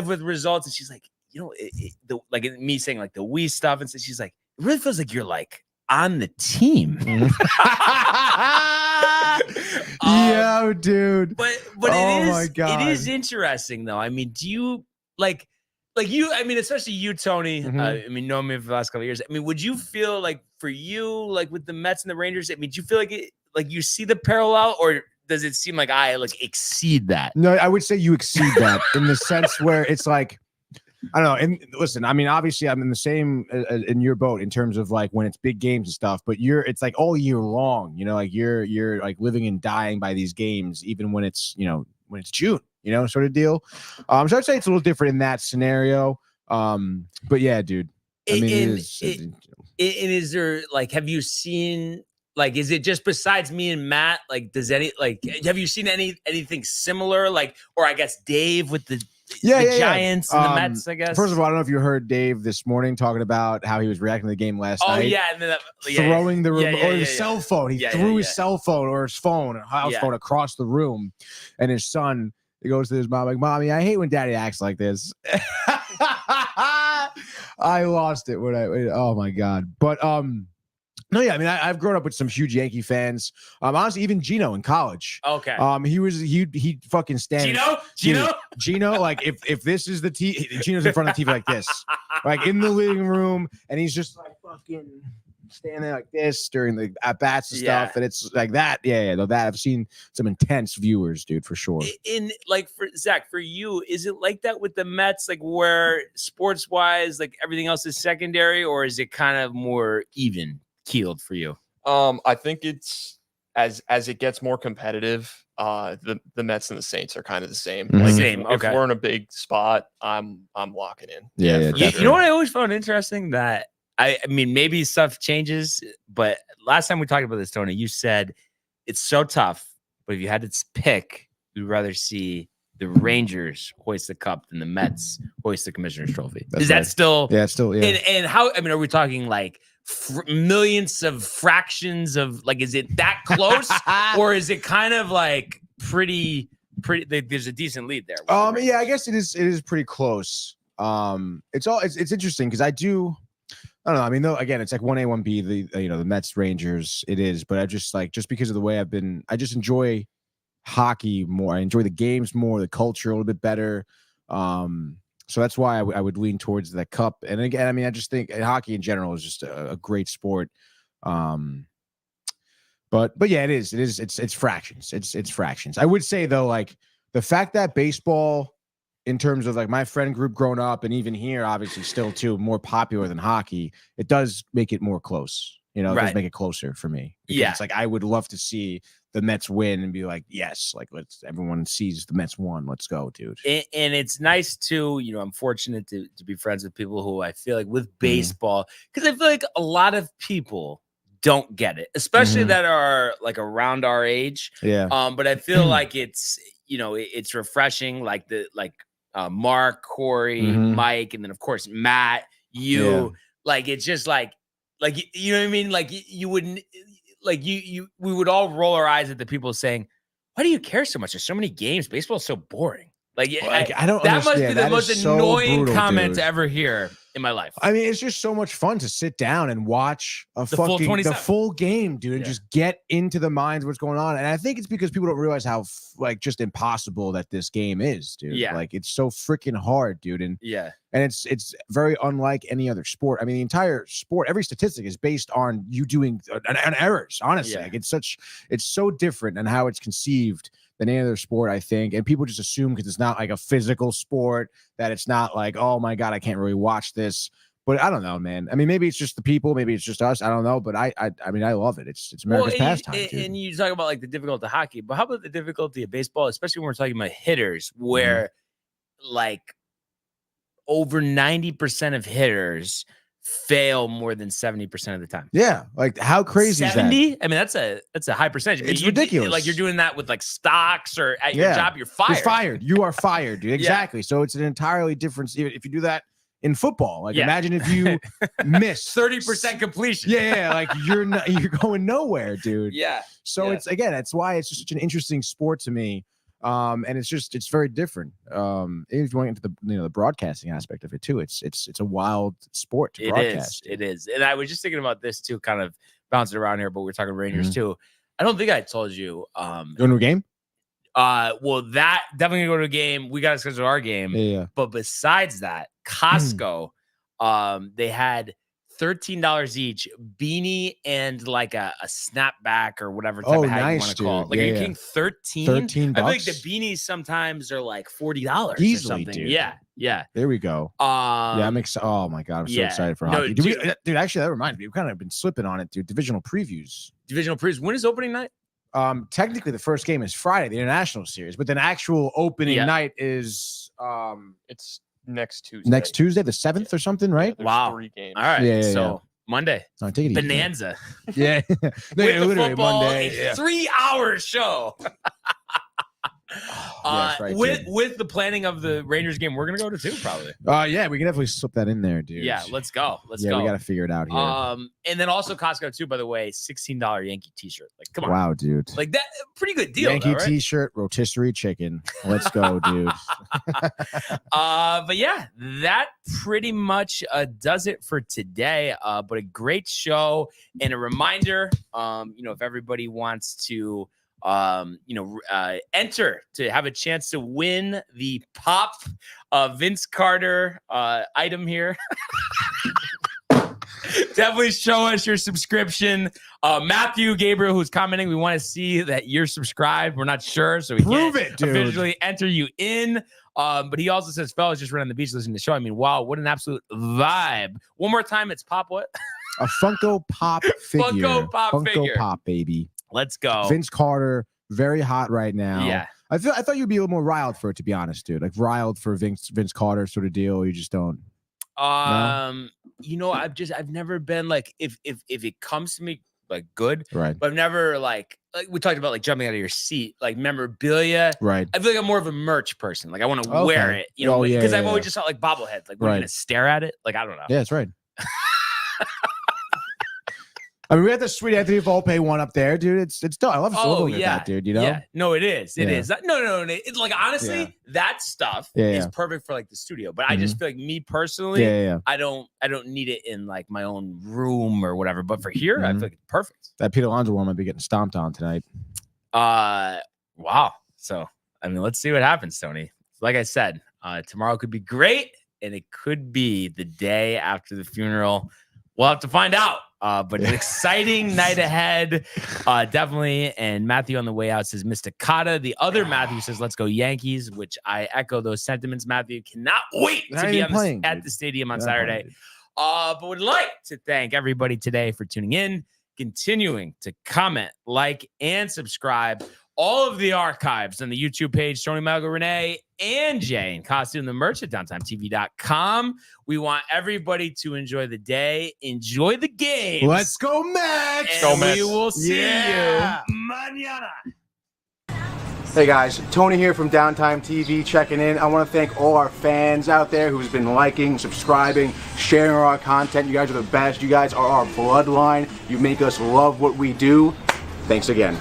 with results. And she's like, me saying the we stuff, and so she's like, it really feels like you're on the team. Yeah, dude. But my God. It is interesting though. I mean, do you you? I mean, especially you, Tony. I mean, knowing me for the last couple of years. I mean, would you feel for you with the Mets and the Rangers? I mean, do you feel you see the parallel, or does it seem like I exceed that? No, I would say you exceed that in the sense where it's I don't know. And listen, I mean, obviously, I'm in the same in your boat in terms of when it's big games and stuff. But it's all year long. You're living and dying by these games, even when it's when it's June. Sort of deal. So I'd say it's a little different in that scenario. But yeah, dude. I mean, is there have you seen is it just besides me and Matt? Does have you seen anything similar? Or I guess Dave with the Giants and the Mets, I guess. First of all, I don't know if you heard Dave this morning talking about how he was reacting to the game last night. Oh, yeah. And then throwing the remote or his cell phone. He threw his cell phone or his phone, a house phone across the room. And his son, he goes to his mom, Mommy, I hate when Daddy acts like this. I lost it oh my God. But no, yeah, I mean, I've grown up with some huge Yankee fans. Honestly, even Gino in college. Okay. He fucking stands. Gino, if this is the Gino's in front of the TV like this, in the living room, and he's just fucking standing there like this during the at bats and stuff, and it's like that. Yeah, that I've seen some intense viewers, dude, for sure. In for Zach, for you, is it like that with the Mets, where sports wise, everything else is secondary, or is it kind of more even keeled for you? I think it's as it gets more competitive, the Mets and the Saints are kind of the same. Same. If we're in a big spot, I'm locking in. Yeah. You know what I always found interesting? That I mean, maybe stuff changes, but last time we talked about this, Tony, you said it's so tough, but if you had to pick, you'd rather see the Rangers hoist the cup than the Mets hoist the Commissioner's Trophy. Is that still? Yeah, it's still. Yeah. And how? I mean, are we talking millions of fractions of is it that close, or is it kind of pretty there's a decent lead there. Yeah, I guess it is pretty close. It's interesting because I don't know. I mean, though, again, it's like 1A, 1B, the Mets, Rangers, it is, but I just because of the way I just enjoy hockey more. I enjoy the games more, the culture a little bit better. So that's why I would lean towards the Cup. And again, I mean, I just think hockey in general is just a great sport. But yeah, it's fractions. It's fractions. I would say though, like the fact that baseball, in terms of like my friend group growing up, and even here, obviously still too more popular than hockey, it does make it more close. It does make it closer for me. Because it's like I would love to see the Mets win and be like, yes, like everyone sees the Mets won. Let's go, dude. And it's nice too. I'm fortunate to be friends with people who I feel like with baseball, because I feel like a lot of people don't get it, especially that are like around our age. Yeah. But I feel like it's it's refreshing. Like Mark, Corey, Mike, and then of course Matt. Like it's just like you know what I mean. Like you wouldn't we would all roll our eyes at the people saying, "Why do you care so much? There's so many games. Baseball is so boring." Like I don't. That must be the most annoying comment to ever hear in my life. I mean, it's just so much fun to sit down and watch the full game, dude, and just get into the minds of what's going on. And I think it's because people don't realize how just impossible that this game is, dude. Yeah. Like it's so freaking hard, dude. And it's very unlike any other sport. I mean, the entire sport, every statistic is based on you doing an errors. Honestly, like it's so different and how it's conceived than any other sport, I think. And people just assume because it's not like a physical sport that it's not like, oh my God, I can't really watch this. But I don't know, man. I mean, maybe it's just the people, maybe it's just us. I don't know. But I mean, I love it. It's America's pastime. And you talk about like the difficulty of hockey, but how about the difficulty of baseball, especially when we're talking about hitters, where like over 90% of hitters fail more than 70% of the time. Yeah, like how crazy 70? is that? I mean, that's a high percentage. I mean, It's ridiculous. Like you're doing that with like stocks or at your job, you're fired. You're fired. You are fired, dude. Exactly. So it's an entirely different. If you do that in football, like imagine if you miss 30% completion. Yeah, like you're going nowhere, dude. Yeah. So it's that's why it's just such an interesting sport to me. And it's very different. If you want into the broadcasting aspect of it too, it's a wild sport to broadcast. It is. And I was just thinking about this too, kind of bouncing around here, but we're talking Rangers too. I don't think I told you. Going to a game? Well, that definitely gonna go to a game. We got to schedule our game. Yeah. But besides that, Costco, they had $13 each beanie and like a snapback or whatever type of hat you want to call it. Like you're getting $13. I feel like the beanies sometimes are like $40 easily, or something. dude. Yeah. There we go. I'm excited. Oh my God, I'm so excited for hockey. Dude, actually, that reminds me. We've kind of been slipping on it, dude. Divisional previews. When is opening night? Technically, the first game is Friday, the international series, but then actual opening night is it's next Tuesday. Next Tuesday, the 7th or something, right? Wow. 3 games. All right. So Monday. No, take it easy. Bonanza. Yeah. With the literally football, Monday. 3-hour show. Yes, right, with the planning of the Rangers game, we're gonna go to 2 probably. Yeah, we can definitely slip that in there, dude. Yeah, let's go. Let's go. We gotta figure it out here. And then also Costco too, by the way, $16 Yankee t-shirt. Like, come on. Wow, dude. Like that, pretty good deal. Yankee though, right? t-shirt, rotisserie chicken. Let's go, dude. But yeah, that pretty much does it for today. But a great show and a reminder, if everybody wants to enter to have a chance to win the Pop Vince Carter item here. Definitely show us your subscription. Matthew Gabriel, who's commenting, we want to see that you're subscribed. We're not sure, so we Prove can't it, dude. officially enter you in. But he also says, fellas, just ran on the beach listening to the show. I mean, wow, what an absolute vibe. One more time, it's Pop what? A Funko Pop figure. Funko Pop figure. Funko Pop, baby. Let's go. Vince Carter, very hot right now. Yeah. I thought you'd be a little more riled for it, to be honest, dude. Like riled for Vince Carter sort of deal. You just don't. I've never been like, if it comes to me like good, right? But I've never like we talked about like jumping out of your seat, like memorabilia, right? I feel like I'm more of a merch person. Like I want to wear it, because I've always just thought like bobbleheads. Like we're gonna stare at it. Like I don't know. Yeah, that's right. I mean, we had the sweet Anthony Volpe one up there, dude. It's dope. I love that, dude. You know? Yeah. No, it is. It is. No. It's like honestly, that stuff is perfect for like the studio. But I just feel like me personally, I don't need it in like my own room or whatever. But for here, I feel like it's perfect. That Pete Alonso one might be getting stomped on tonight. Wow. So I mean, let's see what happens, Tony. Like I said, tomorrow could be great, and it could be the day after the funeral. We'll have to find out. But an exciting night ahead, definitely. And Matthew on the way out says Mysticata. The other Matthew says, let's go Yankees, which I echo those sentiments. Matthew cannot wait to be at the stadium on Saturday. But would like to thank everybody today for tuning in, continuing to comment, like, and subscribe. All of the archives on the YouTube page, Tony Malgo, Renee, and Jay, and costume the merch at downtimetv.com. We want everybody to enjoy the day, enjoy the game. Let's go, Mets! And we will see you mañana. Hey guys, Tony here from Downtime TV checking in. I want to thank all our fans out there who's been liking, subscribing, sharing our content. You guys are the best. You guys are our bloodline. You make us love what we do. Thanks again.